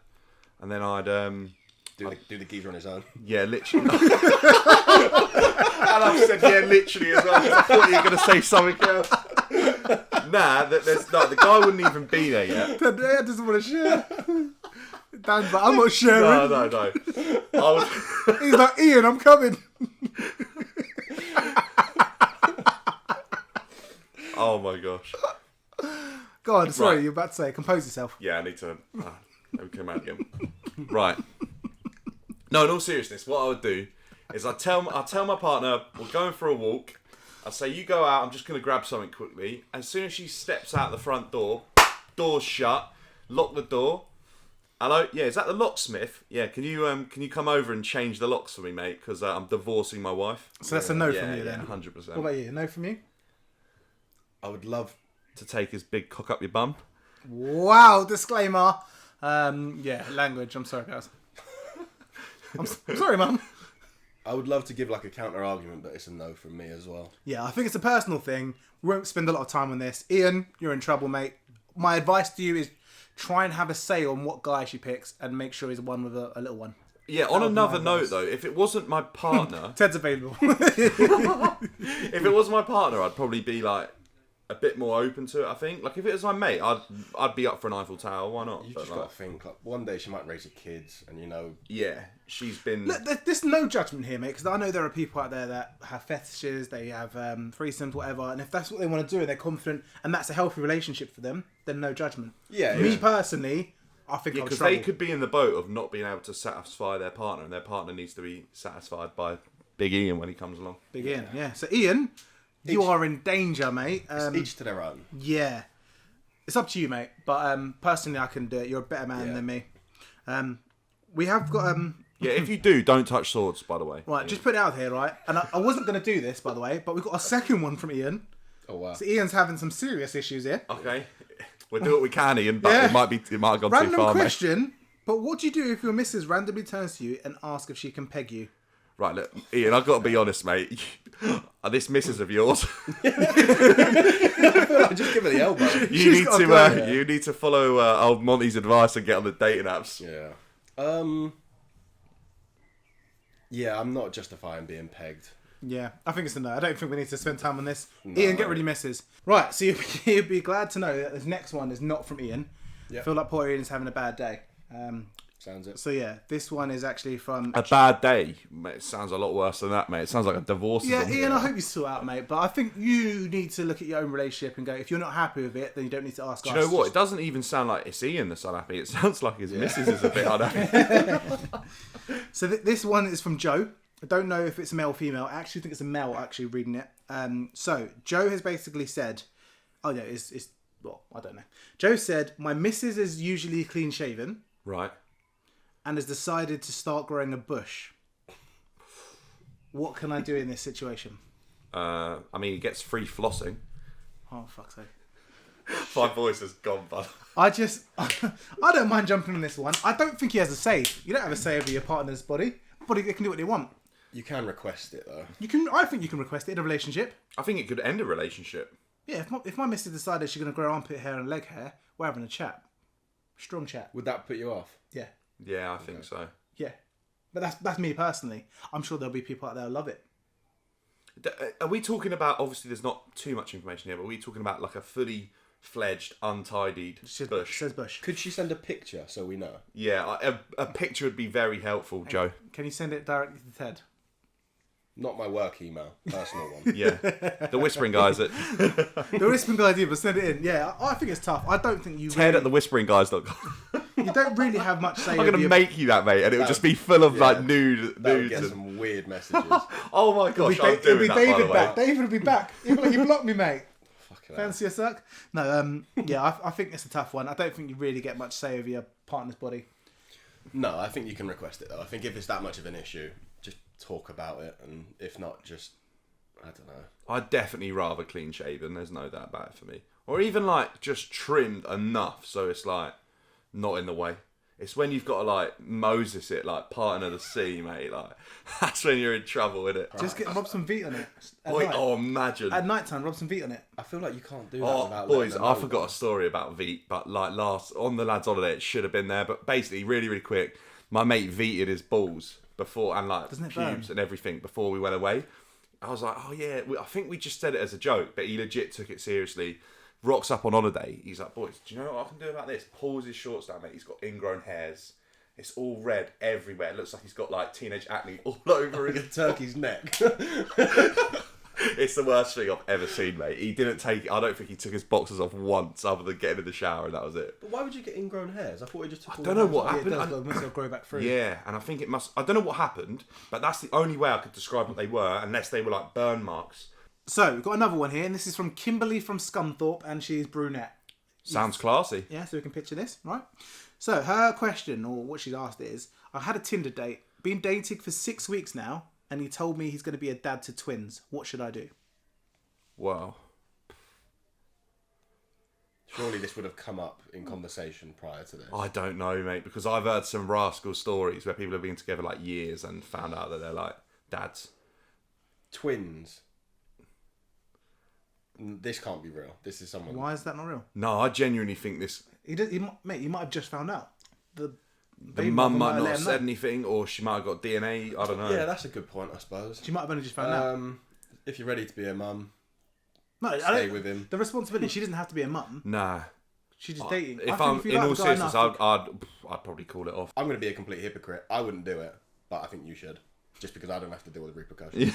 and then I'd Do the geezer on his own. yeah, literally. And I've said yeah, literally as well, 'cause I thought you were going to say something else. the guy wouldn't even be there yet. Dad doesn't want to share. Dan's like, I'm not sharing. No. I would... He's like, Ian, I'm coming. Oh my gosh. Go on, sorry, Right. you're about to say, compose yourself. Yeah, I need to. Let me come out again. Right. No, in all seriousness, what I would do is I'll tell my partner we're going for a walk. I'll say you go out. I'm just going to grab something quickly. As soon as she steps out the front door, door's shut. Lock the door. Hello, yeah, is that the locksmith? Yeah, can you come over and change the locks for me, mate? Because I'm divorcing my wife. So that's a no from you then. 100%. What about you? A no from you? I would love To take his big cock up your bum. Wow, disclaimer. Yeah, language. I'm sorry, guys. I'm sorry, Mum. I would love to give like a counter argument, but it's a no from me as well. Yeah, I think it's a personal thing. We won't spend a lot of time on this. Ian, you're in trouble, mate. My advice to you is try and have a say on what guy she picks and make sure he's the one with a little one. Yeah, on would be another my note advice. though, if it wasn't my partner, Ted's available. if it was my partner, I'd probably be like a bit more open to it. I think, like if it was my mate, I'd be up for an Eiffel Tower. Why not? You've But, just like, got to think, like, one day she might raise her kids, and yeah, she's been. Look, there's no judgment here, mate, because I know there are people out there that have fetishes, they have threesomes, whatever, and if that's what they want to do and they're confident and that's a healthy relationship for them, then no judgment. Yeah, Me yeah. personally, I think Yeah, I'll because struggle. they could be in the boat of not being able to satisfy their partner, and their partner needs to be satisfied by Big Ian when he comes along. Big Ian, yeah. So Ian, you are in danger, mate. each to their own. Yeah. It's up to you, mate. But personally, I can do it. You're a better man Yeah. than me. We have got... Yeah, if you do, don't touch swords, by the way. Right, just put it out here, right? And I wasn't going to do this, by the way, but we've got a second one from Ian. Oh wow. So Ian's having some serious issues here. Okay, we'll do what we can, Ian, but Yeah. it might have gone too Random far, mate. question, but what do you do if your missus randomly turns to you and asks if she can peg you? Right, look, Ian, I've got to be honest, mate. This missus of yours, Just give her the elbow. you need to follow old Monty's advice and get on the dating apps. Yeah. Yeah, I'm not justifying being pegged. Yeah, I think it's a no. I don't think we need to spend time on this. No. Ian, get rid of your missus. Right, so you'd be glad to know that this next one is not from Ian. Yep. I feel like poor Ian's having a bad day. Sounds it. So yeah, this one is actually from... A bad day, mate. It sounds a lot worse than that, mate. It sounds like a divorce. or Yeah, something. Ian, I hope you sort out, mate. But I think you need to look at your own relationship and go, if you're not happy with it, then you don't need to ask us. Do you know what? It doesn't even sound like it's Ian that's unhappy. It sounds like his missus is a bit unhappy. So this one is from Joe. I don't know if it's male or female. I actually think it's a male actually reading it. So Joe has basically said... Oh, yeah, it's well, I don't know. Joe said, my missus is usually clean shaven Right. and has decided to start growing a bush. What can I do in this situation? I mean, he gets free flossing. Oh, fuck's sake. My voice has gone, bud. I don't mind jumping on this one. I don't think he has a say. You don't have a say over your partner's body. They can do what they want. You can request it though. I think you can request it in a relationship. I think it could end a relationship. Yeah, if my missus decided she's going to grow armpit hair and leg hair, we're having a chat. Strong chat. Would that put you off? Yeah. Yeah, I think so. Yeah. But that's me personally. I'm sure there'll be people out there who love it. Are we talking about, obviously there's not too much information here, but are we talking about like a fully fledged, untidied bush? Says bush. Could she send a picture so we know? Yeah, a picture would be very helpful, Joe. Can you send it directly to Ted? Not my work email, personal one. Yeah. The Whispering Guys at The Whispering Guy idea, but send it in. Yeah, I think it's tough. I don't think you Ted really, at thewhisperingguys.com. you don't really have much say I'm over going to your... make you that, mate, and it'll just be full of like nudes. That would get and- some weird messages. Oh my gosh, I'm It'll doing be that, by David the back. way. David will be back. He'll be like, you blocked me, mate. Fucking hell. Fancy a suck? No, yeah, I think it's a tough one. I don't think you really get much say over your partner's body. No, I think you can request it though. I think if it's that much of an issue, just talk about it, and if not, just I don't know. I'd definitely rather clean shaven, there's no doubt about it for me. Or even like just trimmed enough so it's like not in the way. It's when you've got to like Moses it, like parting of the sea, mate. Like that's when you're in trouble, isn't it? Just rub some feet on it. At Oi, night. oh, imagine. At night time, rub some feet on it. I feel like you can't do that Oh, without boys, letting them I know. forgot a story about Veet, but like on the lads' holiday, it should have been there. But basically, really, really quick, my mate Veeted his balls before and like Doesn't it pubes burn? and everything before we went away. I was like, oh yeah, I think we just said it as a joke, but he legit took it seriously. rocks up on holiday. He's like, boys, do you know what I can do about this? Pulls his shorts down, mate. He's got ingrown hairs. It's all red everywhere. It looks like he's got like teenage acne all over his turkey's neck. It's the worst thing I've ever seen, mate. He didn't take. I don't think he took his boxers off once, other than getting in the shower, and that was it. But why would you get ingrown hairs? I thought he just took. I don't know what Yeah, happened. it does grow back through. Yeah, and I think it must. I don't know what happened, but that's the only way I could describe what they were, unless they were like burn marks. So we've got another one here, and this is from Kimberly from Scunthorpe, and she's brunette. Sounds classy. Yeah, so we can picture this, right? So her question, or what she's asked is, I had a Tinder date, been dating for 6 weeks now, and he told me he's going to be a dad to twins. What should I do? Wow. Surely this would have come up in conversation prior to this. I don't know, mate, because I've heard some rascal stories where people have been together like years and found out that they're like dads. Twins. This can't be real. This is someone. Why is that not real? No, I genuinely think this. Mate, you might have just found out. The baby mum mother might not let have him said know. anything, or she might have got DNA. I don't know. Yeah, that's a good point, I suppose. She might have only just found out. If you're ready to be a mum, No, I stay don't, with him. the responsibility, she doesn't have to be a mum. Nah. She's just dating. If I I'm think if you in like all the guy seriousness, enough, I'd probably call it off. I'm going to be a complete hypocrite. I wouldn't do it, but I think you should. Just because I don't have to deal with the repercussions.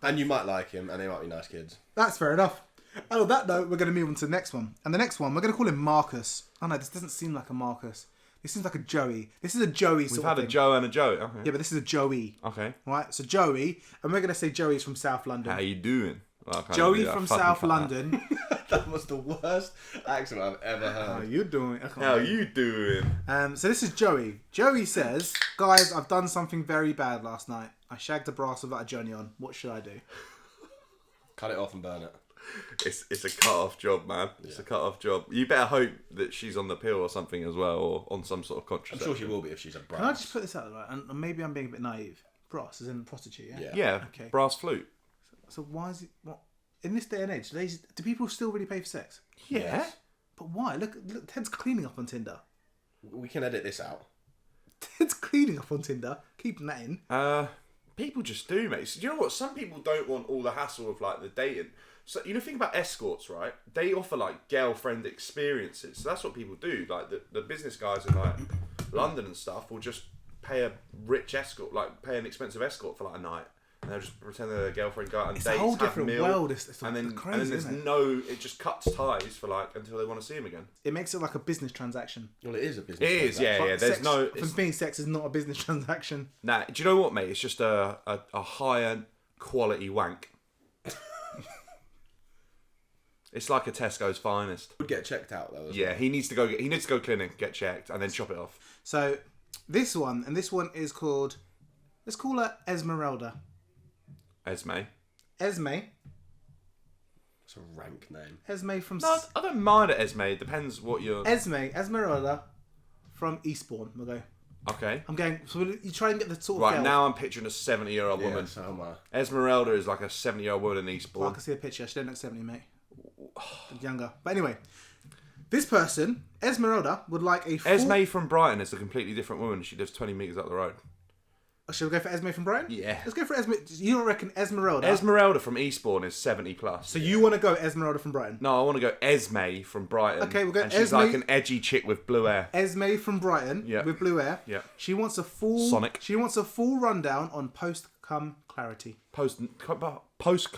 And you might like him, and they might be nice kids. That's fair enough. And on that note, we're going to move on to the next one. And the next one, we're going to call him Marcus. Oh no, this doesn't seem like a Marcus. This seems like a Joey. This is a Joey sort We've of had thing. a Joe and a Joey. Okay. Yeah, but this is a Joey. Okay. Right? So Joey, and we're going to say Joey's from South London. How you doing? Well, I can't Joey do that. from Fucking South fuck that. London. That was the worst accent I've ever How heard. you doing? How you doing? So this is Joey. Joey says, guys, I've done something very bad last night. I shagged a brass without a journey on. What should I do? Cut it off and burn it. It's a cut-off job, man. It's a cut-off job. You better hope that she's on the pill or something as well, or on some sort of I'm contraception. sure she will be if she's a bride. Can I just put this out there? And maybe I'm being a bit naive. Brass is in prostitute, yeah? Yeah. Yeah, Okay. brass flute. So why is it... What? In this day and age, do people still really pay for sex? Yeah. Yes. But why? Look, Ted's cleaning up on Tinder. We can edit this out. Ted's cleaning up on Tinder. Keeping that in. People just do, mate. So, do you know what? Some people don't want all the hassle of like the dating. So think about escorts, right? They offer like girlfriend experiences. So that's what people do. Like the business guys in like London and stuff will just pay a rich escort, like pay an expensive escort for like a night, and they'll just pretend they're their girlfriend, go out on It's dates, a whole have different meal, world. It's and then crazy, there's isn't it? no. It just cuts ties for like until they want to see him again. It makes it like a business transaction. Well, it is a business. It is, yeah, yeah. There's Sex, no. For me, sex is not a business transaction. Nah, do you know what, mate? It's just a higher quality wank. It's like a Tesco's finest. Would get checked out though. Yeah, he needs to go clinic, get checked, and then chop it off. So this one is called. Let's call her Esmeralda. Esme. Esme. It's a rank name. Esme from. No, I don't mind it, Esme. It depends what you're. Esmeralda from Eastbourne. We'll go. Okay. I'm going. So you try and get the sort of Right, girl. now I'm picturing a 70-year-old Yeah, woman. so am I. Esmeralda is like a 70-year-old woman in I Eastbourne. can see a picture. She don't look 70, mate. Younger. But anyway, this person, Esmeralda, would like a full... Esme from Brighton is a completely different woman. She lives 20 metres up the road. Shall we go for Esme from Brighton? Yeah. Let's go for Esme. You don't reckon Esmeralda? Esmeralda from Eastbourne is 70 plus. So you want to go Esmeralda from Brighton? No, I want to go Esme from Brighton. Okay, we'll go and she's Esme- like an edgy chick with blue hair. Esme from Brighton Yeah. with blue hair. Yeah. She wants a full... Sonic. She wants a full rundown on post-cum clarity. Post club. Post.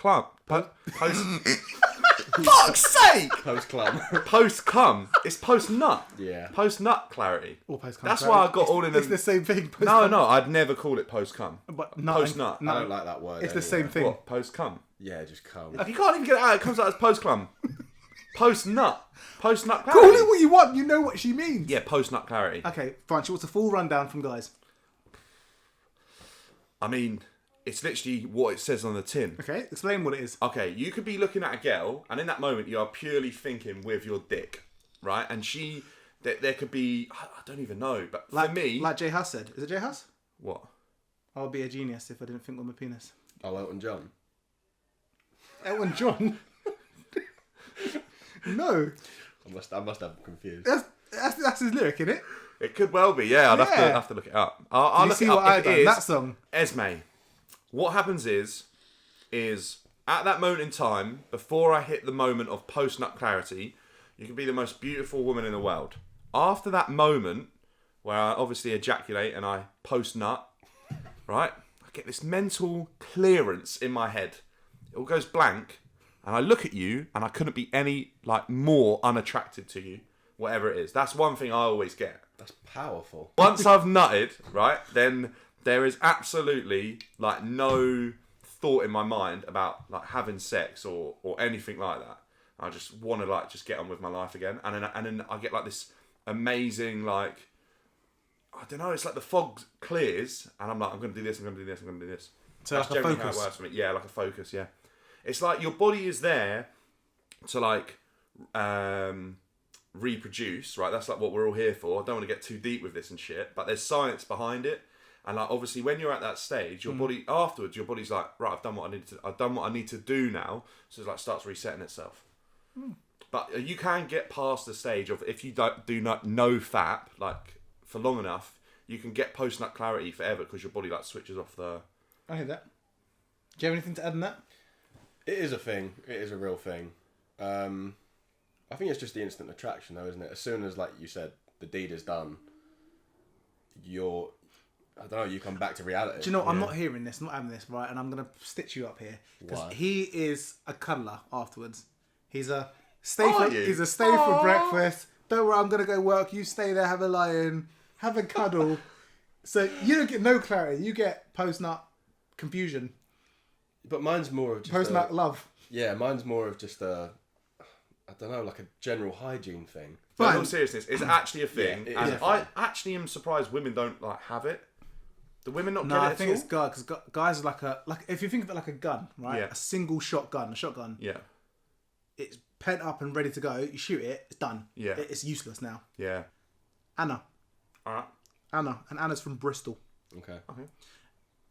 Fuck's sake! Post club. Post cum. It's post nut. Yeah. Post nut clarity. Or post-cum That's clarity. why I got all in It's them. the same thing. No, post-cum. no, I'd never call it post cum. But no, Post nut. No, I don't like that word. it's the anyway. same thing. What? Post cum. Yeah, just come. You can't even get it out. It comes out as post cum. Post nut. Post nut Call clarity. it what you want. You know what she means. Yeah, post nut clarity. Okay, fine. She wants a full rundown from guys. I mean, it's literally what it says on the tin. Okay, explain what it is. Okay, you could be looking at a girl, and in that moment, you are purely thinking with your dick, right? And there could be, I don't even know, but for me, Like Jay Huss said. Is it Jay Huss? what? I would be a genius if I didn't think with my penis. Oh, Elton John. Elton John? No. I must have confused. That's his lyric, isn't it? It could well be, yeah. I'd have to look it up. I'll You look see it up. what I If done? it is, That song. Esme. What happens is at that moment in time, before I hit the moment of post-nut clarity, you can be the most beautiful woman in the world. After that moment, where I obviously ejaculate and I post-nut, right, I get this mental clearance in my head. It all goes blank, and I look at you, and I couldn't be any, like, more unattracted to you, whatever it is. That's one thing I always get. That's powerful. Once I've nutted, right, then there is absolutely, like, no thought in my mind about, like, having sex or anything like that. I just want to, like, just get on with my life again. And then I get, like, this amazing, like, I don't know, it's like the fog clears, and I'm like, I'm going to do this, I'm going to do this, I'm going to do this. So that's like a generally focus. how it works for me. Yeah, like a focus, yeah. It's like your body is there to, like, reproduce, right? That's like what we're all here for. I don't want to get too deep with this and shit, but there's science behind it. And like obviously when you're at that stage, your body afterwards, your body's like, right, I've done what I need to do now. So it like starts resetting itself. But you can get past the stage of if you do not no fap like for long enough, you can get post nut clarity forever because your body like switches off the. I hear that. Do you have anything to add on that? It is a thing. It is a real thing. I think it's just the instant attraction, though, isn't it? As soon as, like you said, the deed is done, I don't know, you come back to reality. Do you know, I'm not hearing this, not having this, right? And I'm going to stitch you up here. Because Why? he is a cuddler afterwards. He's a Are you? He's a stay for breakfast. Don't worry, I'm going to go work. You stay there, have a lie-in, have a cuddle. So you don't get no clarity. You get post-nut confusion. But mine's more of just Post-nut love. Yeah, mine's more of just I don't know, like a general hygiene thing. But in all seriousness, it's actually a thing. Yeah, it and is a I thing. actually am surprised women don't like have it. Do women not No, get it I think at it's all? God, because guys are like if you think of it like a gun, right? Yeah. A single shotgun, a shotgun. Yeah. It's pent up and ready to go. You shoot it, it's done. Yeah. It's useless now. Yeah. Anna, Alright. and Anna's from Bristol. Okay.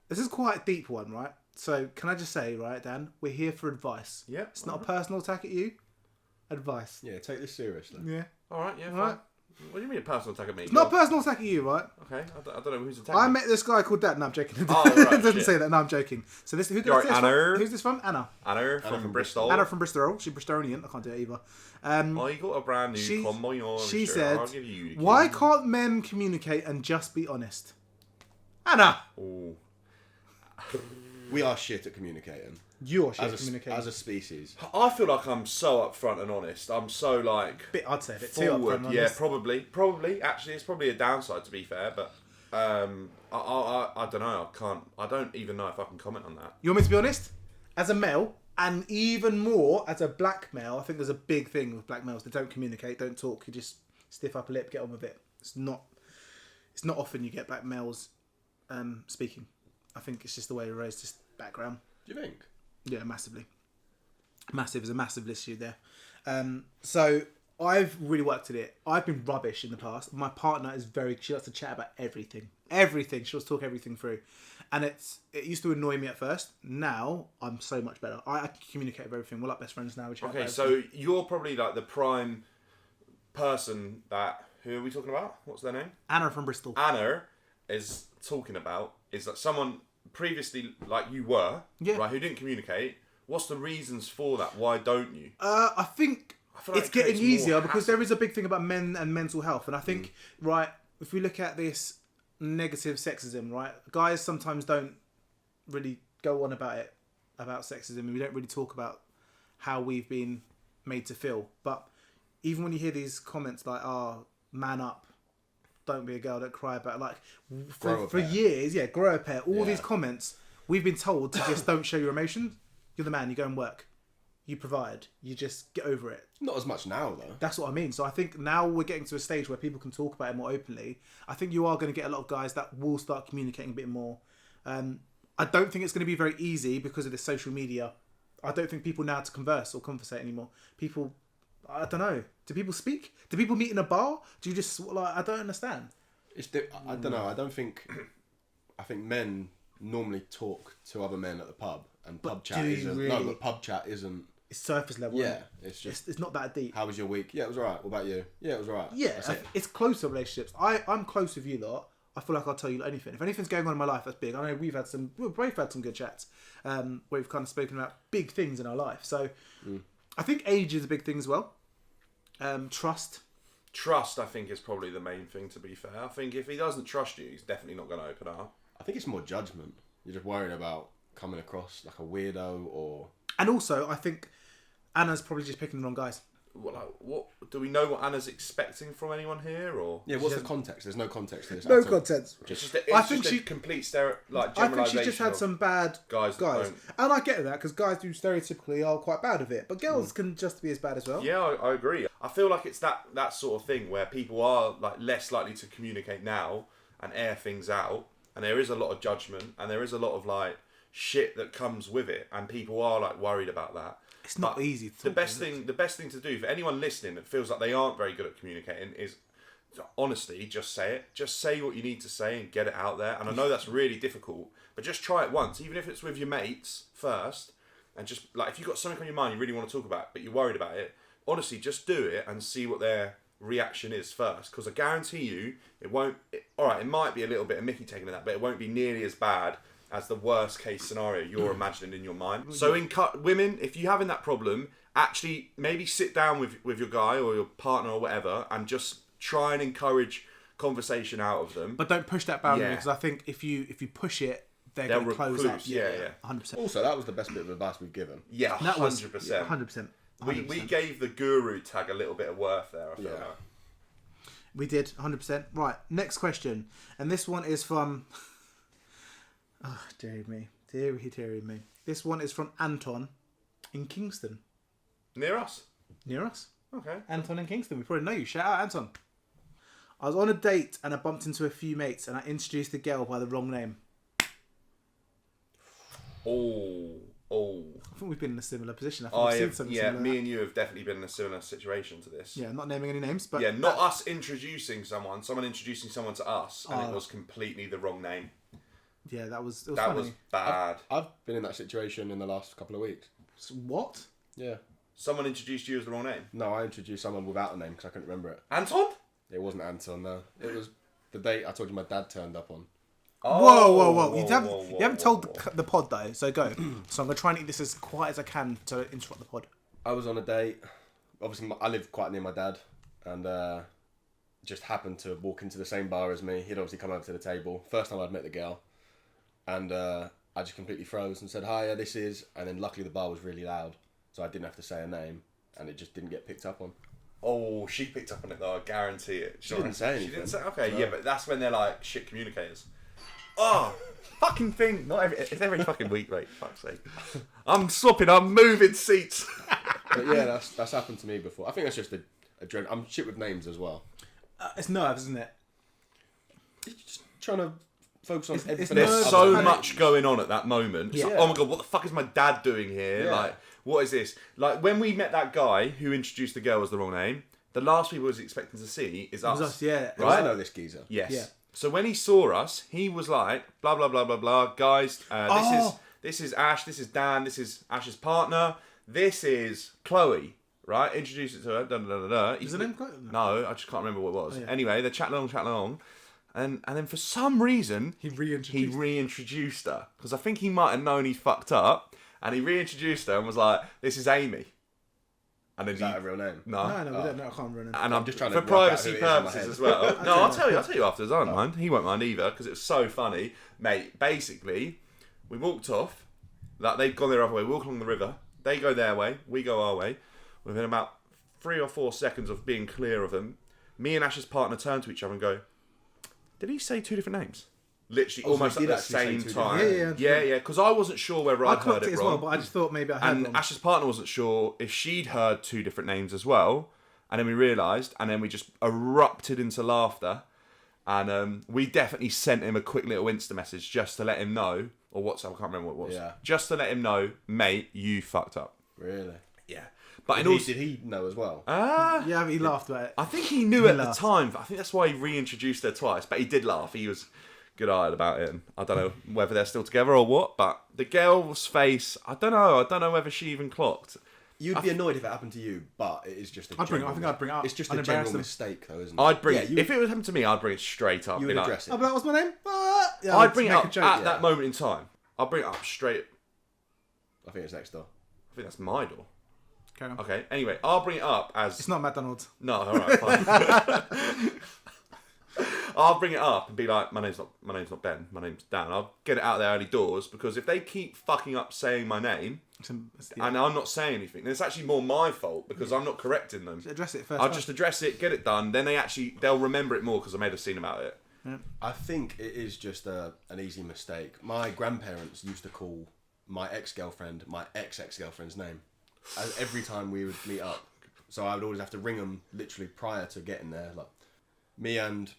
This is quite a deep one, right? So can I just say, right, Dan, we're here for advice. Yeah. It's not a personal attack at you. Advice. Yeah, take this seriously. Yeah. Alright, yeah, fine. Right. What do you mean a personal attack at me? It's not a personal attack at you, right? Okay, I don't know who's attacking I me. met this guy called that. No, I'm joking. Oh, right, It doesn't shit. say that. No, I'm joking. So this who You're this right, from? Anna. Who's this from? Anna. Anna from Bristol. Anna from Bristol. She's Bristolian. I can't do it either. Oh, you got a brand new convoy. She Sure, said, I'll give you the "Why key." can't men communicate and just be honest?" Anna, Ooh. We are shit at communicating. you're shit at As communicating. a species. I feel like I'm so upfront and honest. I'm so like I'd say a bit too forward. upfront on Yeah, this. probably. Actually, it's probably a downside to be fair, but I don't know. I don't even know if I can comment on that. You want me to be honest? As a male, and even more as a black male, I think there's a big thing with black males. They don't communicate, don't talk. You just stiff up a lip, get on with it. It's not often you get black males speaking. I think it's just the way we're raised, just background. Do you think? Yeah, massively. Massive is a massive issue there. So I've really worked at it. I've been rubbish in the past. My partner is she likes to chat about everything. Everything. She wants to talk everything through. And it used to annoy me at first. Now I'm so much better. I can communicate with everything. We're like best friends now. We chat Okay, about so everything. you're probably like the prime person that who are we talking about? What's their name? Anna from Bristol. Anna is talking about is that someone previously like you were, Yeah. right, who didn't communicate. What's the reasons for that? Why don't you? I think I feel like it's it creates getting more easier because hassle. there is a big thing about men and mental health. And I think, right, if we look at this negative sexism, right, guys sometimes don't really go on about it, about sexism, and we don't really talk about how we've been made to feel. But even when you hear these comments like, oh, man up, don't be a girl, don't cry about it, like, Grow a for pair. years, yeah, grow a pair, all Yeah. these comments, we've been told to just don't show your emotions. You're the man, you go and work. You provide. You just get over it. Not as much now, though. That's what I mean. So I think now we're getting to a stage where people can talk about it more openly. I think you are going to get a lot of guys that will start communicating a bit more. I don't think it's going to be very easy because of this social media. I don't think people know how to converse or conversate anymore. People, I don't know. Do people speak? Do people meet in a bar? Do you just like? I don't understand. I don't know. I think men normally talk to other men at the pub, and pub chat do you isn't. really? No, but pub chat isn't. It's surface level. Yeah, isn't it? it's just. It's not that deep. How was your week? Yeah, it was alright. What about you? Yeah, it was alright. Yeah, That's it. it's closer relationships. I'm close with you lot. I feel like I'll tell you anything. If anything's going on in my life that's big, I know we've both had some good chats where we've kind of spoken about big things in our life. So I think age is a big thing as well. Trust. Trust, I think, is probably the main thing, to be fair. I think if he doesn't trust you, he's definitely not going to open up. I think it's more judgment. You're just worried about coming across like a weirdo or... And also, I think Anna's probably just picking the wrong guys. What do we know what Anna's expecting from anyone here, or Yeah, what's the context? There's no context to this. No at all. context. I think she complete I think she just had some bad guys. And I get that because guys do stereotypically are quite bad of it, but girls can just be as bad as well. Yeah, I agree. I feel like it's that sort of thing where people are like less likely to communicate now and air things out, and there is a lot of judgment and there is a lot of like shit that comes with it, and people are like worried about that. It's not easy to talk, the best thing to do for anyone listening that feels like they aren't very good at communicating is honestly just say it. Just say what you need to say and get it out there. And I know that's really difficult, but just try it once, even if it's with your mates first, and just like if you've got something on your mind you really want to talk about but you're worried about it, honestly just do it and see what their reaction is first, because I guarantee you it won't it might be a little bit of Mickey taking that, but it won't be nearly as bad as the worst case scenario you're imagining in your mind. So women, if you're having that problem, actually maybe sit down with your guy or your partner or whatever and just try and encourage conversation out of them. But don't push that boundary, because I think if you push it, they'll going to close up. Yeah. 100%. Also, that was the best bit of advice we've given. Yeah, 100%. 100%. We gave the guru tag a little bit of worth there, I feel like. We did, 100%. Right, next question. And this one is from... Oh, dearie me. Dearie me. This one is from Anton in Kingston. Near us? Near us. Okay. Anton in Kingston. We probably know you. Shout out, Anton. I was on a date and I bumped into a few mates and I introduced the girl by the wrong name. Oh. I think we've been in a similar position. I think we've seen something similar. Me and you have definitely been in a similar situation to this. Yeah, not naming any names, but... Yeah, not us introducing someone introducing someone to us, and it was completely the wrong name. Yeah, that was that funny. was bad. I've been in that situation in the last couple of weeks. What? Yeah. Someone introduced you as the wrong name? No, I introduced someone without a name because I couldn't remember it. Anton? It wasn't Anton, no. It was the date I told you my dad turned up on. Whoa. You haven't told the pod though, so go. So I'm going to try and eat this as quiet as I can to interrupt the pod. I was on a date. Obviously, I live quite near my dad, and just happened to walk into the same bar as me. He'd obviously come over to the table. First time I'd met the girl. And I just completely froze and said, hi, this is... And then luckily the bar was really loud, so I didn't have to say her name, and it just didn't get picked up on. Oh, she picked up on it though, I guarantee it. She didn't say anything. She didn't say... Okay, no. Yeah, but that's when they're like shit communicators. Oh, fucking thing. It's every fucking week, mate. Fuck's sake. I'm swapping, I'm moving seats. But yeah, that's happened to me before. I think that's just a dread. I'm shit with names as well. It's nerves, isn't it? You're just trying to... focus on everything. There's so much going on at that moment. It's like, oh my god, what the fuck is my dad doing here? Yeah. Like, what is this? Like, when we met that guy who introduced the girl as the wrong name, the last people he was expecting to see is us. It was us, yeah. Right? I know this geezer. Yes. Yeah. So when he saw us, he was like, blah, blah, blah, blah, blah. Guys, this is Ash, this is Dan, this is Ash's partner, this is Chloe. Right? Introduce it to her. Da, da, da, da. Is the name Chloe? No, I just can't remember what it was. Oh, yeah. Anyway, they're chatting along. And then for some reason, he reintroduced her. Because I think he might have known he fucked up. And he reintroduced her and was like, this is Amy. And then Is that her real name? No, we don't know. I can't remember. And I'm just trying for to work out privacy who it is in my purposes head. as well. No, I'll tell you afterwards. I don't mind. He won't mind either because it was so funny. Mate, basically, we walked off. Like, they'd gone their other way. We walk along the river. They go their way. We go our way. Within about 3 or 4 seconds of being clear of them, me and Ash's partner turn to each other and go, did he say 2 different names? Literally, almost at the same time. Yeah. Because I wasn't sure whether I'd heard it as wrong. well, but I just thought maybe I heard and wrong. Ash's partner wasn't sure if she'd heard 2 different names as well. And then we realised, and then we just erupted into laughter. And we definitely sent him a quick little Insta message just to let him know, or WhatsApp, I can't remember what it was. Yeah. Just to let him know, mate, you fucked up. Really? Yeah. But Did he know as well? Yeah, he laughed about it. I think he knew at the time. But I think that's why he reintroduced her twice. But he did laugh. He was good-eyed about it. And I don't know whether they're still together or what. But the girl's face, I don't know. I don't know whether she even clocked. You'd be annoyed if it happened to you, but it is just a I think I'd bring it up. It's just I'd a embarrass general them. mistake, though, isn't it? I'd bring Yeah, it. you- If it was happened to me, I'd bring it straight up. You be would like, address it. Oh, but that was my name? Yeah, I'd bring it make up a joke. at yeah. that moment in time. I'd bring it up straight. I think it's next door. I think that's my door. Carry on. Okay. Anyway, I'll bring it up as. It's not McDonald's. No, all right, fine. I'll bring it up and be like, my name's not Ben, my name's Dan. I'll get it out there early doors, because if they keep fucking up saying my name and I'm not saying anything, then it's actually more my fault because I'm not correcting them. Address it first. I'll just address it, get it done. Then they'll remember it more because I made a scene about it. I think it is just an easy mistake. My grandparents used to call my ex-girlfriend my ex-girlfriend's name every time we would meet up. So I would always have to ring them literally prior to getting there, like me and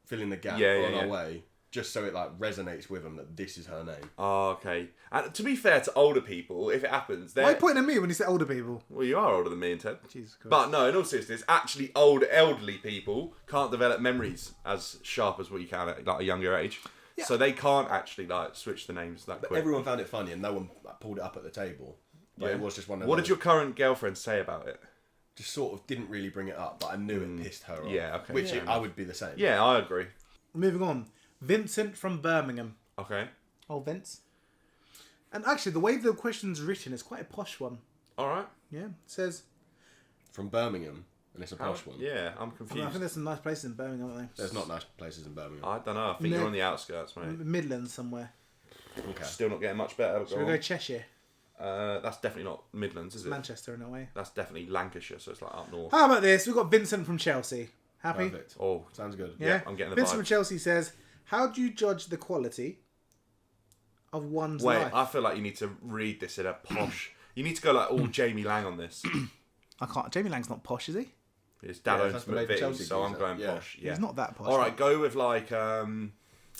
filling the gap on our way, just so it like resonates with them that this is her name. Oh, okay. And to be fair to older people, if it happens, Why are you pointing at me when you say older people? Well, you are older than me and Ted. Jesus Christ. But no, in all seriousness, actually elderly people can't develop memories as sharp as what you can at like a younger age. Yeah. So they can't actually like switch the names that But quick. everyone found it funny and no one like, pulled it up at the table. But it was just one of What those. did your current girlfriend say about it? Just sort of didn't really bring it up, but I knew it pissed her off. Yeah, okay. Which Yeah. I would be the same. Yeah, I agree. Moving on. Vincent from Birmingham. Okay. Oh, Vince. And actually, the way the question's written is quite a posh one. All right. Yeah. It says... From Birmingham, and it's a posh one. Yeah, I'm I confused. think there's some nice places in Birmingham, aren't There's not nice places in Birmingham. I don't know. I think No. you're on the outskirts, there? mate. Midlands somewhere. Okay. Still not getting much better. But Should go we on. go Cheshire? That's definitely not Midlands, is it? Manchester in a way. That's definitely Lancashire, so it's like up north. How about this? We've got Vincent from Chelsea. Happy? Perfect. Oh, Sounds good. Yeah. I'm getting the Vincent vibe. from Chelsea says, how do you judge the quality of one's Wait, life? I feel like you need to read this in a posh. You need to go like all Jamie Lang on this. I can't. Jamie Lang's not posh, is he? His dad Yeah, owns that's the mate McVitie's, Chelsea so I'm geezer. going Yeah. posh. Yeah. He's not that posh. All right, go with like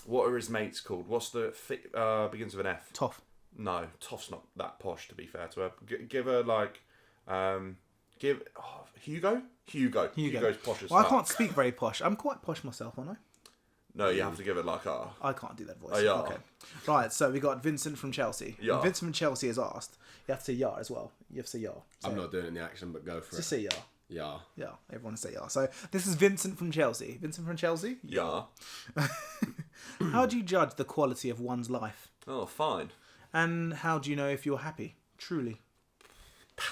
what are his mates called? What's the begins with an F? Toff. No, Toff's not that posh. To be fair to her, give her like Hugo. Hugo's posh as Well, I fuck. can't speak very posh. I'm quite posh myself, aren't I? No, you have to give it like a. I can't do that voice. Oh, yeah. Okay. Right, so we got Vincent from Chelsea. Yeah. And Vincent from Chelsea is asked. You have to say yeah as well. You have to say yeah. So I'm not doing it in the action, but go for just it. say yeah. Yeah. Yeah, everyone say yeah. So this is Vincent from Chelsea. Vincent from Chelsea? Yeah. How do you judge the quality of one's life? Oh, fine. And how do you know if you're happy? Truly.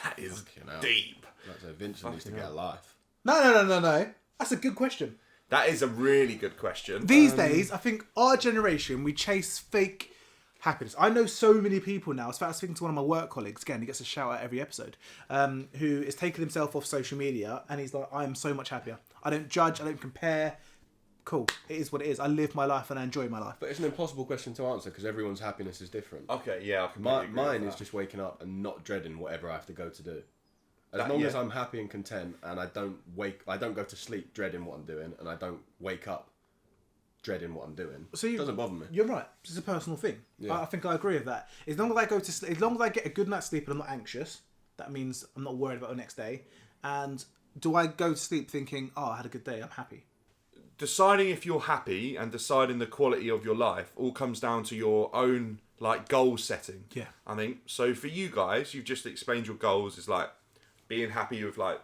That is Fucking hell. deep. Like, so Vincent needs to get a life. No. That's a good question. That is a really good question. These days, I think our generation, we chase fake happiness. I know so many people now. I was speaking to one of my work colleagues, again, he gets a shout out every episode, who is taking himself off social media and he's like, I am so much happier. I don't judge, I don't compare. Cool. It is what it is. I live my life and I enjoy my life. But it's an impossible question to answer because everyone's happiness is different. Okay, yeah, I completely agree Mine with is that. just waking up and not dreading whatever I have to go to do. As That- long yeah. as I'm happy and content and I don't go to sleep dreading what I'm doing and I don't wake up dreading what I'm doing. So It doesn't bother me. You're right. It's a personal thing. Yeah. I think I agree with that. As long as I go to sleep, as long as I get a good night's sleep and I'm not anxious, that means I'm not worried about the next day. And do I go to sleep thinking, oh, I had a good day, I'm happy? Deciding if you're happy and deciding the quality of your life all comes down to your own like goal setting. Yeah. I think so. For you guys, you've just explained your goals is like being happy with like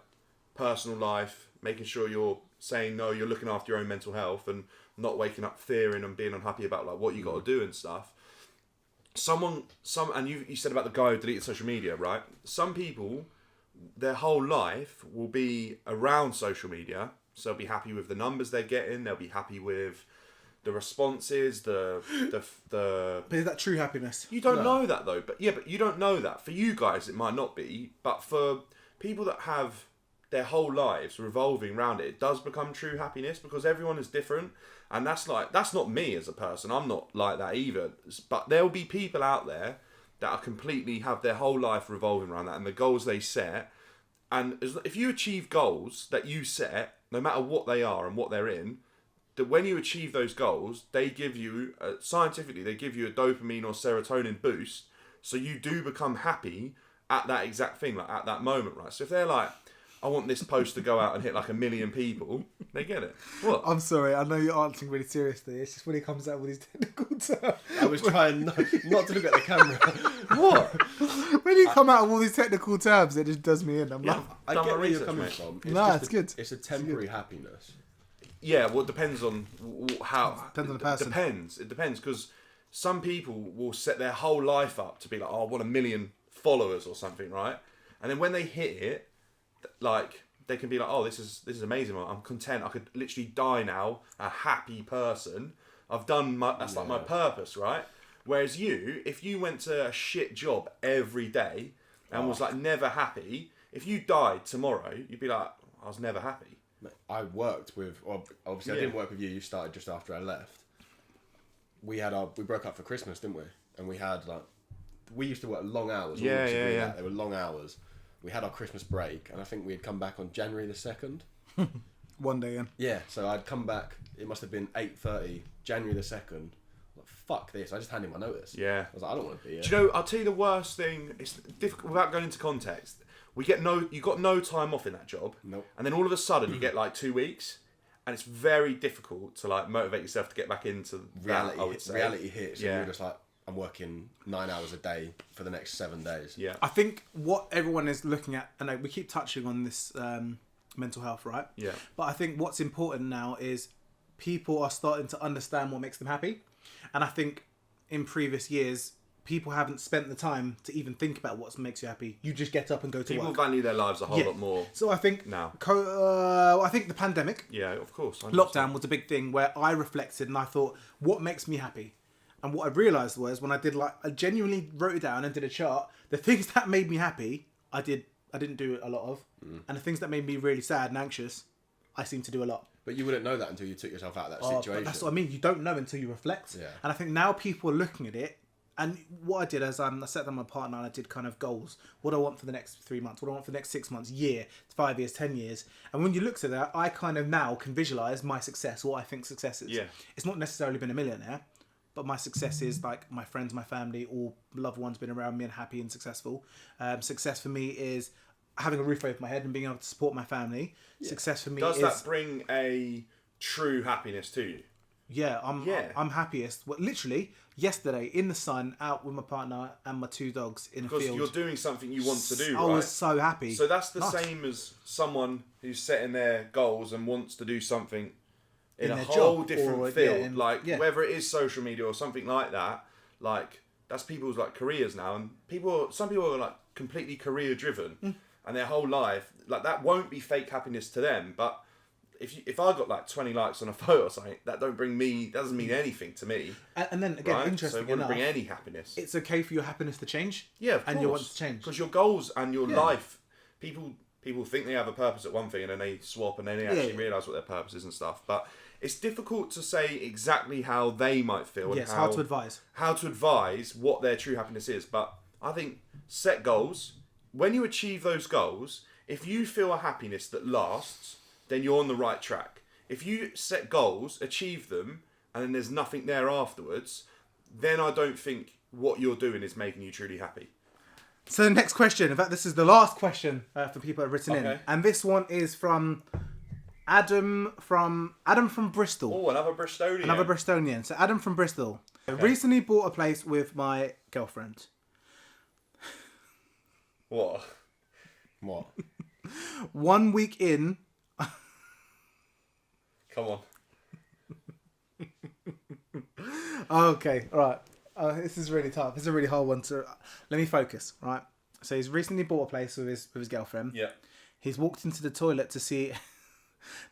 personal life, making sure you're saying no, you're looking after your own mental health and not waking up fearing and being unhappy about like what you got to do and stuff. And you said about the guy who deleted social media, right? Some people, their whole life will be around social media. So they'll be happy with the numbers they're getting. They'll be happy with the responses, the. But is that true happiness? You don't know that though. But you don't know that. For you guys, it might not be. But for people that have their whole lives revolving around it, it does become true happiness because everyone is different. And that's not me as a person. I'm not like that either. But there will be people out there that are completely have their whole life revolving around that and the goals they set. And if you achieve goals that you set, no matter what they are and what they're in, that when you achieve those goals, they give you, scientifically, they give you a dopamine or serotonin boost. So you do become happy at that exact thing, like at that moment, right? So if they're like, I want this post to go out and hit like 1 million people, they get it. What? I'm sorry, I know you're answering really seriously. It's just when he comes out with his technical terms. I was trying not to look at the camera. What? When you come out of all these technical terms, it just does me in. I'm like, I Done get my where you're research, coming mate. from. No, just it's good. It's a temporary happiness. Yeah, well, it depends on how. Depends on the person. It depends because some people will set their whole life up to be like, oh, I want 1 million followers or something, right? And then when they hit it, like they can be like, oh, this is amazing. I'm content. I could literally die now, a happy person. I've done that's like my purpose, right? Whereas you, if you went to a shit job every day and was like never happy, if you died tomorrow, you'd be like, I was never happy. I worked with, well, obviously I didn't work with you. You started just after I left. We broke up for Christmas, didn't we? And we used to work long hours. Yeah. They were long hours. We had our Christmas break, and I think we had come back on January the 2nd. one day in. Yeah, so I'd come back. It must have been 8:30, January the 2nd. Like, fuck this! I just handed my notice. Yeah. I was like, I don't want to be here. Do you know? I'll tell you the worst thing. It's difficult without going into context. You got no time off in that job. Nope. And then all of a sudden you get like 2 weeks, and it's very difficult to like motivate yourself to get back into reality. That, I would say. Reality hits, Yeah. and you're just like, I'm working 9 hours a day for the next 7 days. Yeah. I think what everyone is looking at, and we keep touching on this mental health, right? Yeah. But I think what's important now is people are starting to understand what makes them happy. And I think in previous years, people haven't spent the time to even think about what makes you happy. You just get up and go to People work. value their lives a whole lot more. So I think now. I think the pandemic, Yeah, of course. 100%. lockdown was a big thing where I reflected and I thought, what makes me happy? And what I realised was when I genuinely wrote it down and did a chart, the things that made me happy, I didn't do a lot of. And the things that made me really sad and anxious, I seem to do a lot. But you wouldn't know that until you took yourself out of that But situation. that's what I mean. You don't know until you reflect. Yeah. And I think now people are looking at it. And what I did is I sat down with my partner and I did kind of goals. What do I want for the next 3 months? What do I want for the next 6 months, year, 5 years, 10 years? And when you look at that, I kind of now can visualise my success, what I think success is. Yeah. It's not necessarily been a millionaire, but my success is like my friends, my family, all loved ones been around me and happy and successful. Success for me is having a roof over my head and being able to support my family. Yeah. Success for me Does is... that bring a true happiness to you? Yeah, I'm happiest. Well, literally, yesterday, in the sun, out with my partner and my 2 dogs in a field. Because you're doing something you want to do, right? I was so happy. So that's the same as someone who's setting their goals and wants to do something in a whole different field. Whether it is social media or something like that, like, that's people's, like, careers now. And some people are, like, completely career-driven. And their whole life, like, that won't be fake happiness to them, but... If I got like 20 likes on a photo or something, that doesn't mean anything to me. And then again, right? interesting so it wouldn't enough, bring any happiness. It's okay for your happiness to change. Yeah, of course. And you want to change. Because your goals and your life, people think they have a purpose at one thing and then they swap and then they actually realise what their purpose is and stuff. But it's difficult to say exactly how they might feel. Yes, how to advise. How to advise what their true happiness is. But I think set goals. When you achieve those goals, if you feel a happiness that lasts, then you're on the right track. If you set goals, achieve them, and then there's nothing there afterwards, then I don't think what you're doing is making you truly happy. So the next question, in fact, this is the last question for people that have written in, and this one is from Adam from Bristol. Oh, another Bristolian. Another Bristolian. So Adam from Bristol. I recently bought a place with my girlfriend. What? 1 week in. Come on. Okay, all right. This is really tough. This is a really hard one to... Let me focus, right? So he's recently bought a place with his girlfriend. Yeah. He's walked into the toilet to see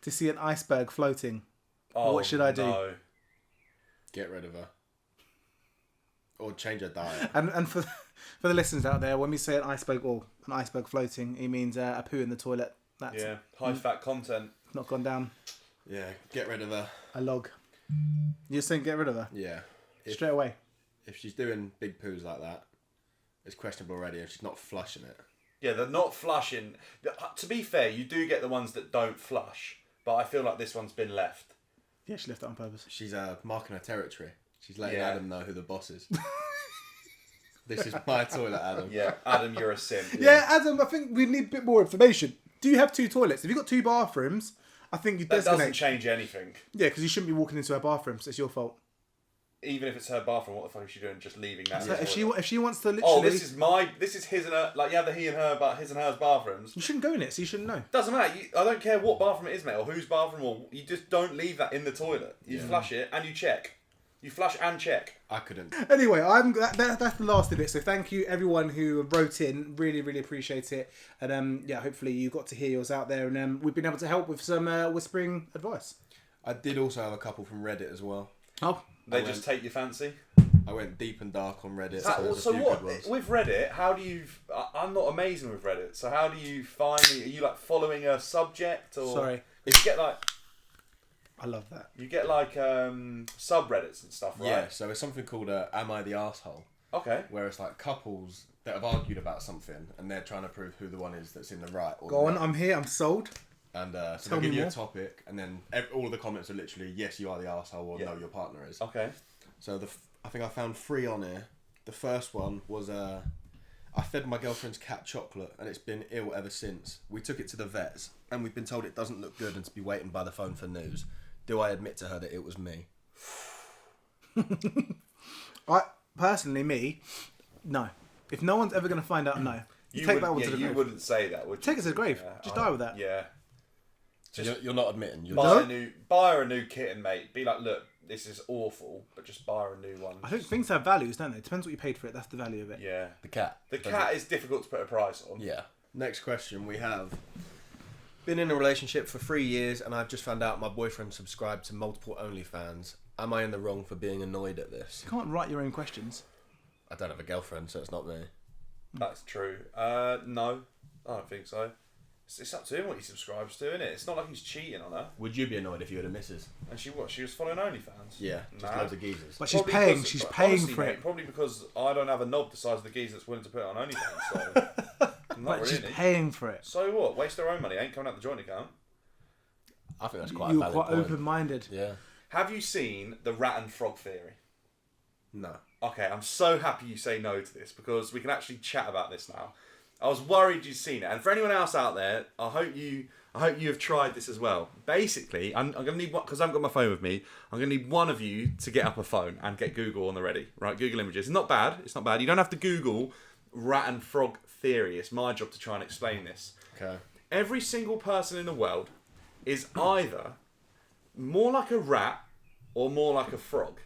an iceberg floating. Oh, what should I do? No. Get rid of her. Or change her diet. And for the listeners out there, when we say an iceberg floating, he means a poo in the toilet. That's high fat content. not gone down. Yeah, get rid of her. A log. You're saying get rid of her? Yeah. Straight away. If she's doing big poos like that, it's questionable already if she's not flushing it. Yeah, they're not flushing. To be fair, you do get the ones that don't flush, but I feel like this one's been left. Yeah, she left it on purpose. She's marking her territory. She's letting Yeah. Adam know who the boss is. This is my toilet, Adam. Yeah, Adam, you're a simp. Yeah, Adam, I think we need a bit more information. Do you have 2 toilets? If you've got 2 bathrooms, I think you That designate... doesn't change anything. Yeah, because you shouldn't be walking into our bathrooms. It's your fault. even if it's her bathroom, what the fuck is she doing? Just leaving that. So in the if toilet? she wants to literally, Oh, this is his and her. Like you have the he and her, but his and hers bathrooms. you shouldn't go in it, so you shouldn't know. Doesn't matter. I don't care what bathroom it is, mate, or whose bathroom, or you just don't leave that in the toilet. You flush it and you check. You flush and check. I couldn't. Anyway, that's the last of it. So thank you everyone who wrote in. Really, really appreciate it. And hopefully you got to hear yours out there, and we've been able to help with some whispering advice. I did also have a couple from Reddit as well. Oh, They just take your fancy. I went deep and dark on Reddit. So what with Reddit? How do you? I'm not amazing with Reddit. So how do you find? Are you like following a subject or? Sorry. If you get like. I love that. You get like subreddits and stuff, right? Yeah, so it's something called Am I the Arsehole? Okay. Where it's like couples that have argued about something and they're trying to prove who the one is that's in the right. Or Go on, not. I'm here. I'm sold. And so Tell they give me you more. a topic, and then all of the comments are literally yes, you are the arsehole, or no, your partner is. Okay. So I think I found 3 on here. The first one was I fed my girlfriend's cat chocolate and it's been ill ever since. We took it to the vets and we've been told it doesn't look good and to be waiting by the phone for news. Do I admit to her that it was me? No. If no one's ever going to find out, no. Take that one to the grave. You wouldn't say that, would you? Take it to the grave. Just die with that. Yeah. So you're not admitting. Buy her a new kitten, mate. Be like, look, this is awful, but just buy her a new one. I think things have values, don't they? Depends what you paid for it. That's the value of it. Yeah. The cat. The cat is difficult to put a price on. Yeah. Next question we have. Been in a relationship for 3 years and I've just found out my boyfriend subscribed to multiple OnlyFans. Am I in the wrong for being annoyed at this? You can't write your own questions. I don't have a girlfriend, so it's not me. That's true. No, I don't think so. It's up to him what he subscribes to, isn't it? It's not like he's cheating on her. Would you be annoyed if you had a missus? And she was following OnlyFans? Yeah, just loads of geezers. But she's Probably paying. because- She's but paying honestly, for mate, it. Probably because I don't have a knob the size of the geezer that's willing to put it on OnlyFans. So not But really. she's paying for it. So what? Waste her own money. Ain't coming out the joint account. I think that's quite You're a valid quite point. open-minded. Yeah. Have you seen the rat and frog theory? No. Okay, I'm so happy you say no to this because we can actually chat about this now. I was worried you'd seen it, and for anyone else out there, I hope you have tried this as well. Basically, I'm gonna need one because I haven't got my phone with me. I'm gonna need one of you to get up a phone and get Google on the ready. Right, Google Images. It's not bad. It's not bad. You don't have to Google rat and frog theory. It's my job to try and explain this. Okay. Every single person in the world is either more like a rat or more like a frog.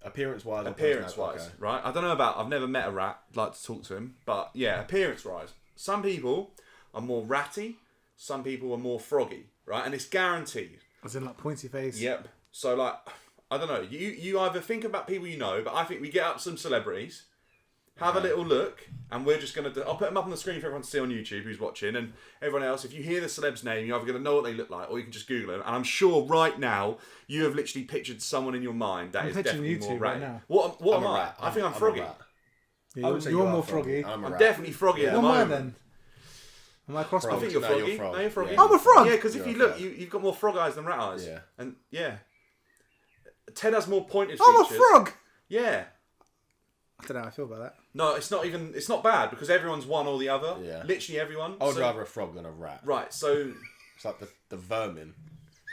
Appearance-wise. Appearance-wise, right? I don't know about... I've never met a rat. I'd like to talk to him. But, yeah, appearance-wise. Some people are more ratty. Some people are more froggy, right? And it's guaranteed. As in, like, pointy face. Yep. So, like, I don't know. You either think about people you know, but I think we get up some celebrities, have a little look, and we're just going to... I'll put them up on the screen for everyone to see on YouTube who's watching, and everyone else, if you hear the celeb's name, you're either going to know what they look like, or you can just Google them. And I'm sure right now, you have literally pictured someone in your mind that I'm is picturing definitely you more two right ratty. now. What I'm am a I? rat. I think I'm a froggy. rat. Yeah, I would say you're you more are froggy. I'm a I'm rat. definitely froggy at the What am I moment. then? Am I cross? I think you're No, froggy. you're frog. No, you're froggy. Yeah. I'm a frog! Yeah, because if You're you a look, frog. you've got more frog eyes than rat eyes. Yeah. And, yeah. Ted has more pointed I'm a features. frog! Yeah. I don't know how I feel about that. No, it's not bad because everyone's one or the other. Yeah. Literally everyone. I would So- rather a frog than a rat. Right, so It's like the vermin.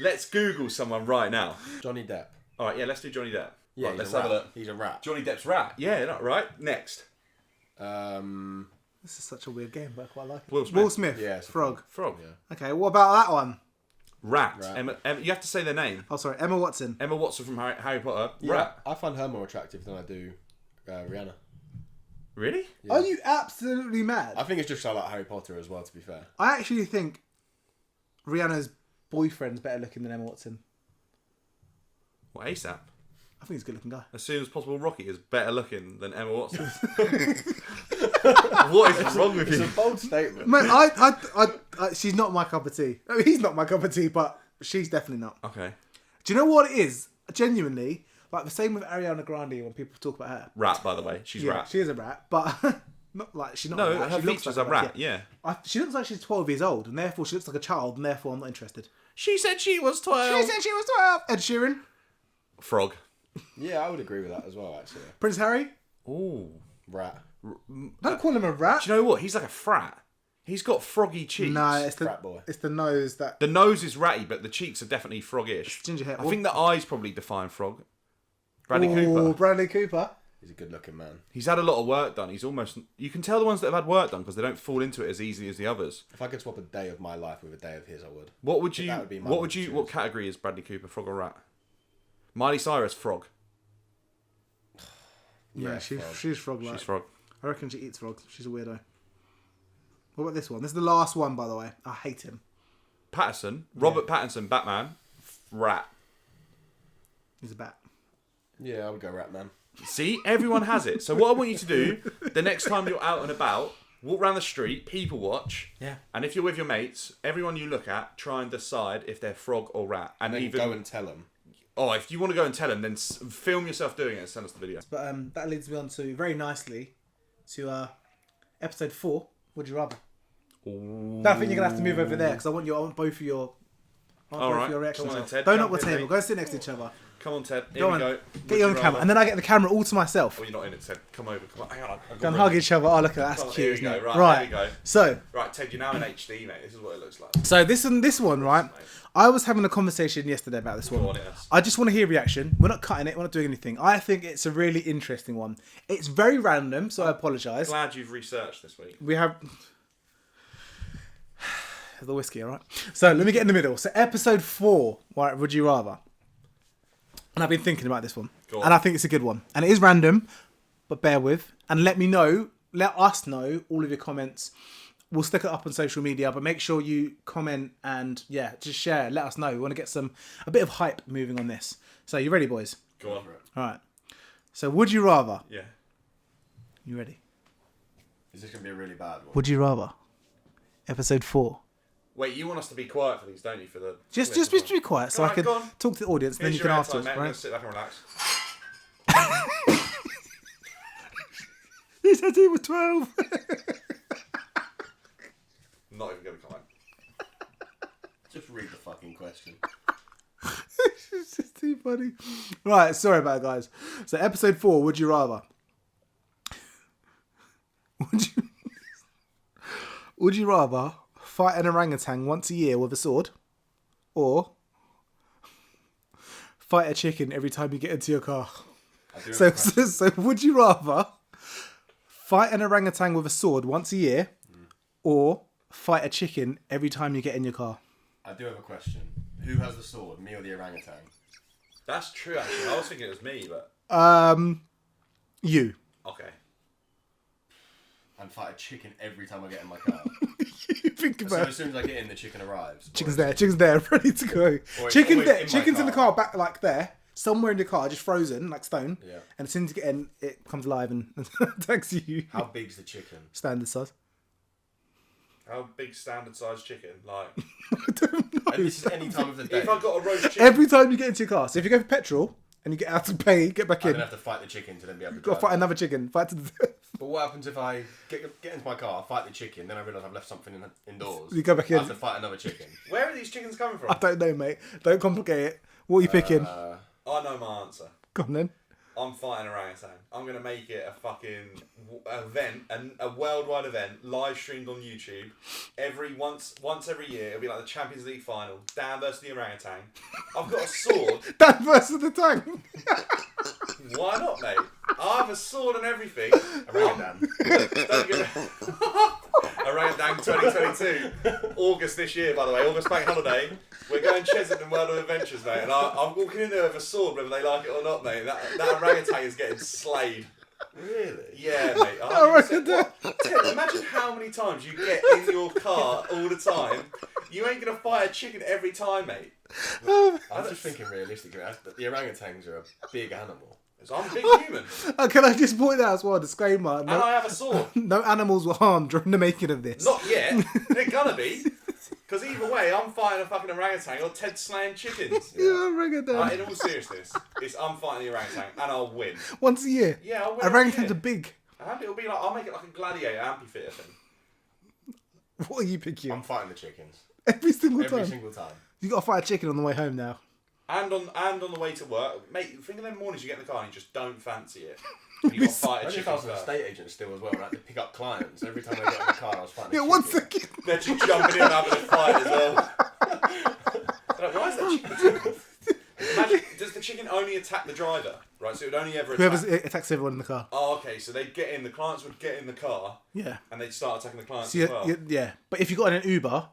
let's Google someone right now. Johnny Depp. All right, yeah, let's do Johnny Depp. Yeah, Right, he's let's a have rat. a look. He's a rat. Johnny Depp's rat. Yeah, no, right. Next. This is such a weird game, but I quite like it. Will Smith. Will Smith. Yeah, it's a frog. Frog. Yeah. Okay, what about that one? Rat. Rat. Emma, you have to say their name. Oh, sorry, Emma Watson. Emma Watson from Harry Potter. Yeah, Rat. I find her more attractive than I do Rihanna. Really? Are you absolutely mad? I think it's just I like Harry Potter as well, to be fair. I actually think Rihanna's boyfriend's better looking than Emma Watson. What, ASAP? I think he's a good looking guy. As soon as possible, Rocky is better looking than Emma Watson. What is wrong with It's you? a bold statement. Man, she's not my cup of tea. I mean, he's not my cup of tea, but she's definitely not. Okay. Do you know what it is? Genuinely, like the same with Ariana Grande when people talk about her. Rat, by the way. She's Yeah, rat. she is a rat, but not like she's not. No, a rat. her She looks features like are rat, yeah. She looks like she's 12 years old, and therefore she looks like a child, and therefore I'm not interested. She said she was 12. She said she was 12. Ed Sheeran, Frog. Yeah, I would agree with that as well, actually. Prince Harry. Ooh. Rat. Don't call him a rat. Do you know what? He's like a frat. He's got froggy cheeks. No, it's Frat boy. the nose that. The nose is ratty, but the cheeks are definitely froggish. Ginger hair. I think the eyes probably define frog. Bradley Cooper. Bradley Cooper. He's a good-looking man. He's had a lot of work done. You can tell the ones that have had work done because they don't fall into it as easily as the others. If I could swap a day of my life with a day of his, I would. What category is Bradley Cooper, frog or rat? Miley Cyrus, frog. Yeah, she's frog. She's frog. I reckon she eats frogs. She's a weirdo. What about this one? This is the last one, by the way. I hate him. Pattinson, Robert Pattinson, Batman, rat. He's a bat. Yeah, I would go rat man. See, everyone has it. So what I want you to do, the next time you're out and about, walk around the street, people watch. Yeah. And if you're with your mates, everyone you look at, try and decide if they're frog or rat. And then even go and tell them. Oh, if you want to go and tell them, then film yourself doing it and send us the video. But that leads me on to, very nicely, to episode 4, Would You Rather? Ooh. I think you're going to have to move over there, because I want both of your reactions. Come on, Ted. Don't knock the Jump in, table. Go sit next to each other. Come on, Ted. Here Go we on. go. Get you on camera. And then I get the camera all to myself. Oh, you're not in it, Ted. Come over. Come on. Hang on. Go and hug each other. Oh, look at that. That's Come on, cute, here we isn't go. it? Right, here we go. So, Right, Ted, you're now in HD, mate. This is what it looks like. so this one, right? I was having a conversation yesterday about this Go one. on, yes. I just want to hear reaction. We're not cutting it. We're not doing anything. I think it's a really interesting one. It's very random, so I apologise. Glad you've researched this week. We have the whiskey, all right? So let me get in the middle. So episode 4, right, Would You Rather? And I've been thinking about this one. Go on. And I think it's a good one. And it is random, but bear with. And let us know all of your comments. We'll stick it up on social media, but make sure you comment and, yeah, just share. Let us know. We want to get a bit of hype moving on this. So you ready, boys? Go on. All right. So would you rather? Yeah. You ready? Is this going to be a really bad one? Would you rather? Episode 4. Wait, you want us to be quiet for these, don't you? For the Just be quiet so Go I on, can go on. talk to the audience, and then Here's you can your ask airtime, us, mate. I'm right? gonna sit back and relax. He said he was 12. Not even gonna comment. Just read the fucking question. It's just too funny. Right, sorry about it, guys. So episode 4, Would You Rather? Would you rather fight an orangutan once a year with a sword, or fight a chicken every time you get into your car? So would you rather fight an orangutan with a sword once a year, or fight a chicken every time you get in your car? I do have a question. Who has the sword, me or the orangutan? That's true, actually. I was thinking it was me, but You. okay. And fight a chicken every time I get in my car. You think So about as soon as I get in, the chicken arrives. Chicken's there, ready to go. Or Chicken's always there, in my chicken's in the car. car, back like there, somewhere in the car, just frozen, like stone. Yeah. And as soon as you get in, it comes alive and attacks you. How big's the chicken? Standard size. How big standard sized chicken? Like, I don't know. And this is any time of the day. if I got a roast chicken, Every time you get into your car, so if you go for petrol and you get out to pay, get back I'm in, gonna have to fight the chicken to then be able to got to drive. fight another chicken, fight to the death. But what happens if I get into my car, fight the chicken, then I realise I've left something indoors? You go back in. I have to fight another chicken. where are these chickens coming from? I don't know, mate. Don't complicate it. What are you picking? I know my answer. Go on then. I'm fighting orangutan. I'm gonna make it a fucking event, a worldwide event, live streamed on YouTube. Once every year, it'll be like the Champions League final. Dan versus the orangutan. I've got a sword. That versus the tank. Why not, mate? I have a sword and everything. Orangutan. Don't give Orangutan 2022. August this year, by the way. August bank holiday. We're going Chesington World of Adventures, mate. And I'm walking in there with a sword, whether they like it or not, mate. That orangutan is getting slayed. Really? Yeah, mate. 100%. Ted, imagine how many times you get in your car all the time. You ain't going to fight a chicken every time, mate. I'm just thinking realistically. The orangutans are a big animal. So I'm a big human. Can I just point out as well, disclaimer, And I have a sword. no animals were harmed during the making of this. Not yet. They're gonna be. Because either way, I'm fighting a fucking orangutan or Ted's slaying chickens. Yeah, orangutan. In all seriousness, I'm fighting the orangutan and I'll win. Once a year. Yeah, I'll win. every Orangutans year. are big. And it'll be like, I'll make it like a gladiator amphitheatre thing. What are you picking? I'm fighting the chickens. Every single Every time. single time. You got to fight a chicken on the way home now. And on the way to work, mate. Think of them mornings you get in the car and you just don't fancy it. And you got to fight a Imagine if I chicken was an first. estate agent still as well, right? To pick up clients every time I got in the car, I was fighting. Yeah, a 1 chicken. second. They're just jumping in and having a fight as well. They're like, why is that chicken attacking? Imagine, does the chicken only attack the driver, Right, so it would only ever Whoever attack... attacks everyone in the car. Oh, okay, so they'd get in, the clients would get in the car, Yeah. and they'd start attacking the clients So as well. yeah, but if you got in an Uber,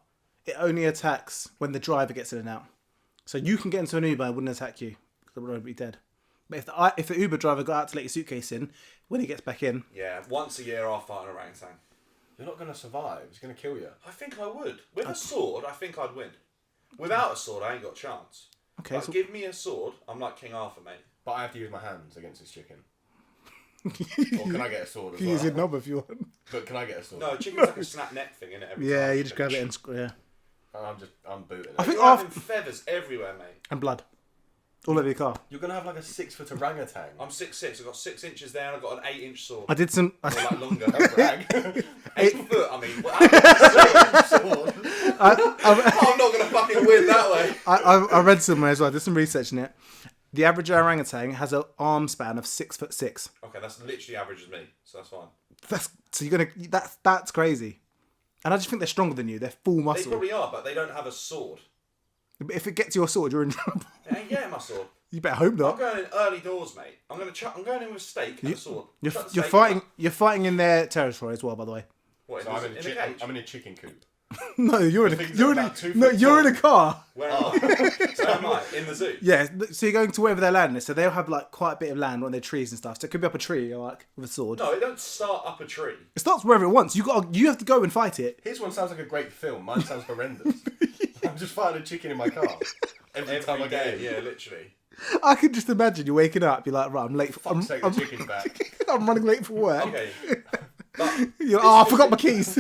it only attacks when the driver gets in and out. So you can get into an Uber, it wouldn't attack you because the driver would be dead. But if the Uber driver got out to let your suitcase in, when he gets back in, Yeah, once a year I'll fight an orangutan. You're not going to survive. It's going to kill you. I think I would. With a sword, I think I'd win. Without a sword, I ain't got a chance. okay, Like, so give me a sword, I'm like King Arthur, mate. But I have to use my hands against this chicken. Or can I get a sword as you use your well? knob if you want. But can I get a sword? No, chicken's like a snap neck thing, innit? Every Yeah, time. you just grab it and yeah, I'm booting I it. think You're having after feathers everywhere, mate. and blood, all over your car. You're going to have like a 6-foot orangutan. I'm 6'6", I've got 6 inches there and I've got an 8-inch sword. I did some. Or like longer. Brag. 8 foot, I mean. Well, Sword. I'm not going to fucking win that way. I read somewhere as well. I did some research in it. The average orangutan has an arm span of 6'6". Okay, that's literally average as me, so that's fine. So you're gonna that's crazy. And I just think they're stronger than you. They're full They muscle. probably are, but they don't have a sword. But if it gets your sword, you're in trouble. They ain't getting my sword. You better hope I'm not. going in early doors, mate. I'm going in with steak and a sword. You're, Chuck the you're steak fighting. back. You're fighting in their territory as well, by the way. What, So I'm in a cage? I'm in a chicken coop. No, you're in a things you're are in a about 2 no, foot you're in a tall. car. Where am I? Where am I? In the zoo? Yeah, so you're going to wherever their land is. So they'll have like quite a bit of land on their trees and stuff. So it could be up a tree, like with a sword. No, it don't start up a tree. It starts wherever it wants. You have to go and fight it. His one sounds like a great film. Mine sounds horrendous. I'm just fighting a chicken in my car. Every time I get day, in. yeah, literally. I can just imagine you waking up. You're like, right, I'm late. Fuck's sake, the chicken's back. I'm running late for work. Okay. But You're like, I forgot my keys.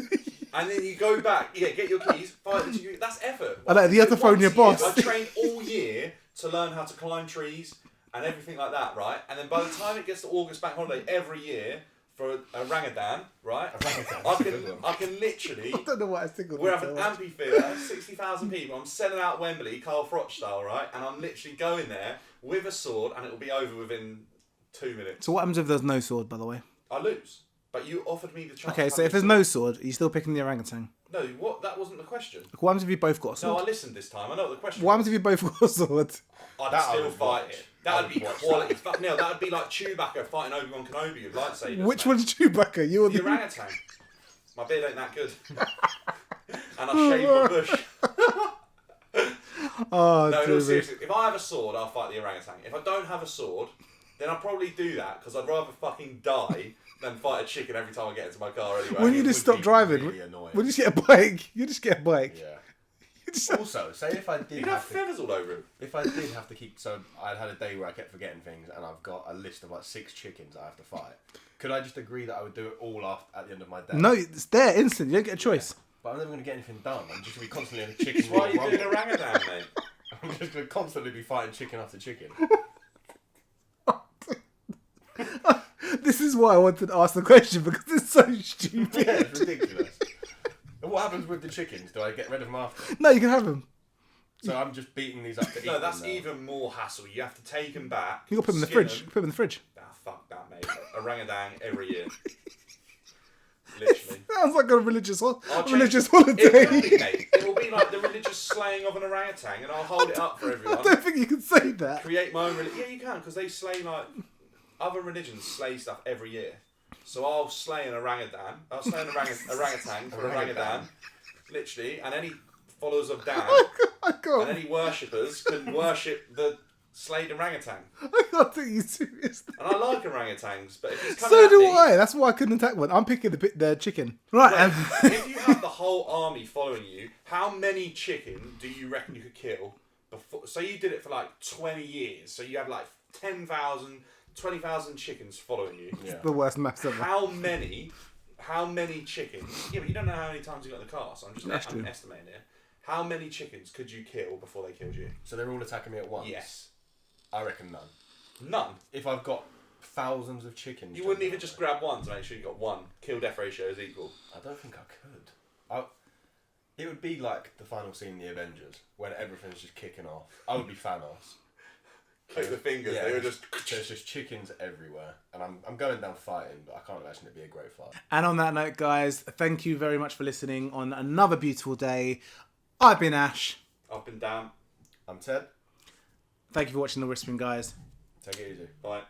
And then you go back, get your keys, fight the chicken. That's effort. I know, you have to phone your Once a boss. year, I trained all year to learn how to climb trees and everything like that, right? And then by the time it gets to August bank holiday every year for a orangutan, right? I can literally. I don't know what I think. We're having an amphitheatre, 60,000 people. I'm selling out Wembley, Carl Froch style, right? And I'm literally going there with a sword, and it will be over within 2 minutes. So what happens if there's no sword, by the way? I lose. But you offered me the chance. Okay, to so have if there's your no sword, are you still picking the orangutan? sword. No, what? That wasn't the question. What happens if you both got a No, sword? I listened this time. I know what the question. What happens if you both got a sword? I'd That I still would fight watch. it. I That'd would be watch quality. Fuck Neil, that'd be like Chewbacca fighting Obi-Wan Kenobi with lightsabers. Which mate. one's Chewbacca? You or The the orangutan. My beard ain't that good. And I shave my bush. Oh, No, dear me. seriously. If I have a sword, I'll fight the orangutan. If I don't have a sword, then I'll probably do that because I'd rather fucking die than fight a chicken every time I get into my car anyway. When you It just would stop be driving, really annoying. when you just get a bike, you just get a bike. Yeah. You just- Also, say if I did You'd have have to, feathers all over him. if I did have to keep, so I'd had a day where I kept forgetting things, and I've got a list of like 6 chickens I have to fight. Could I just agree that I would do it all at the end of my day? No, it's there instant. You don't get a choice. But I'm never going to get anything done. I'm just going to be constantly in a chicken. Why are you Royal doing Rumble. orangutan, mate? I'm just going to constantly be fighting chicken after chicken. This is why I wanted to ask the question because it's so stupid. Yeah, it's ridiculous. And what happens with the chickens? Do I get rid of them after? No, you can have them. So I'm just beating these up to eat No, them that's now. even more hassle. You have to take them back. You got to put them in the skin fridge. them. Put them in the fridge. Ah, fuck that, mate. Orangutan every year. Literally. Sounds like a religious, I'll change- religious It will holiday. be, mate. It will be like the religious slaying of an orangutan, and I'll hold it up for I everyone. don't think you can say that. Create my own religion. Yeah, you can, because they slay like other religions slay stuff every year. So I'll slay an orangutan. I'll slay an orangutan for orangutan, literally, and any followers of Dan I and can't. any worshippers can worship the slayed orangutan. I can't take you seriously. And I like orangutans, but if he's coming So at do me, I. That's why I couldn't attack one. I'm picking the chicken. Right. if you have the whole army following you, how many chicken do you reckon you could kill before? So you did it for like 20 years. So you had like 10,000, 20,000 chickens following you. Yeah. the worst maths ever. How many chickens? Yeah, but you don't know how many times you got in the car, so I'm That's just true. estimating here. How many chickens could you kill before they killed you? So they're all attacking me at once? Yes. I reckon none. None. If I've got thousands of chickens... You wouldn't jumping even at just me, grab one to make sure you got one. Kill-death ratio is equal. I don't think I could. It would be like the final scene in The Avengers, when everything's just kicking off. I would be Thanos. Click the fingers, Yeah, they were just... There's just chickens everywhere. And I'm going down fighting, but I can't imagine it'd be a great fight. And on that note, guys, thank you very much for listening on another beautiful day. I've been Ash. Up and down. I'm Ted. Thank you for watching The Whispering Guys. Take it easy. Bye.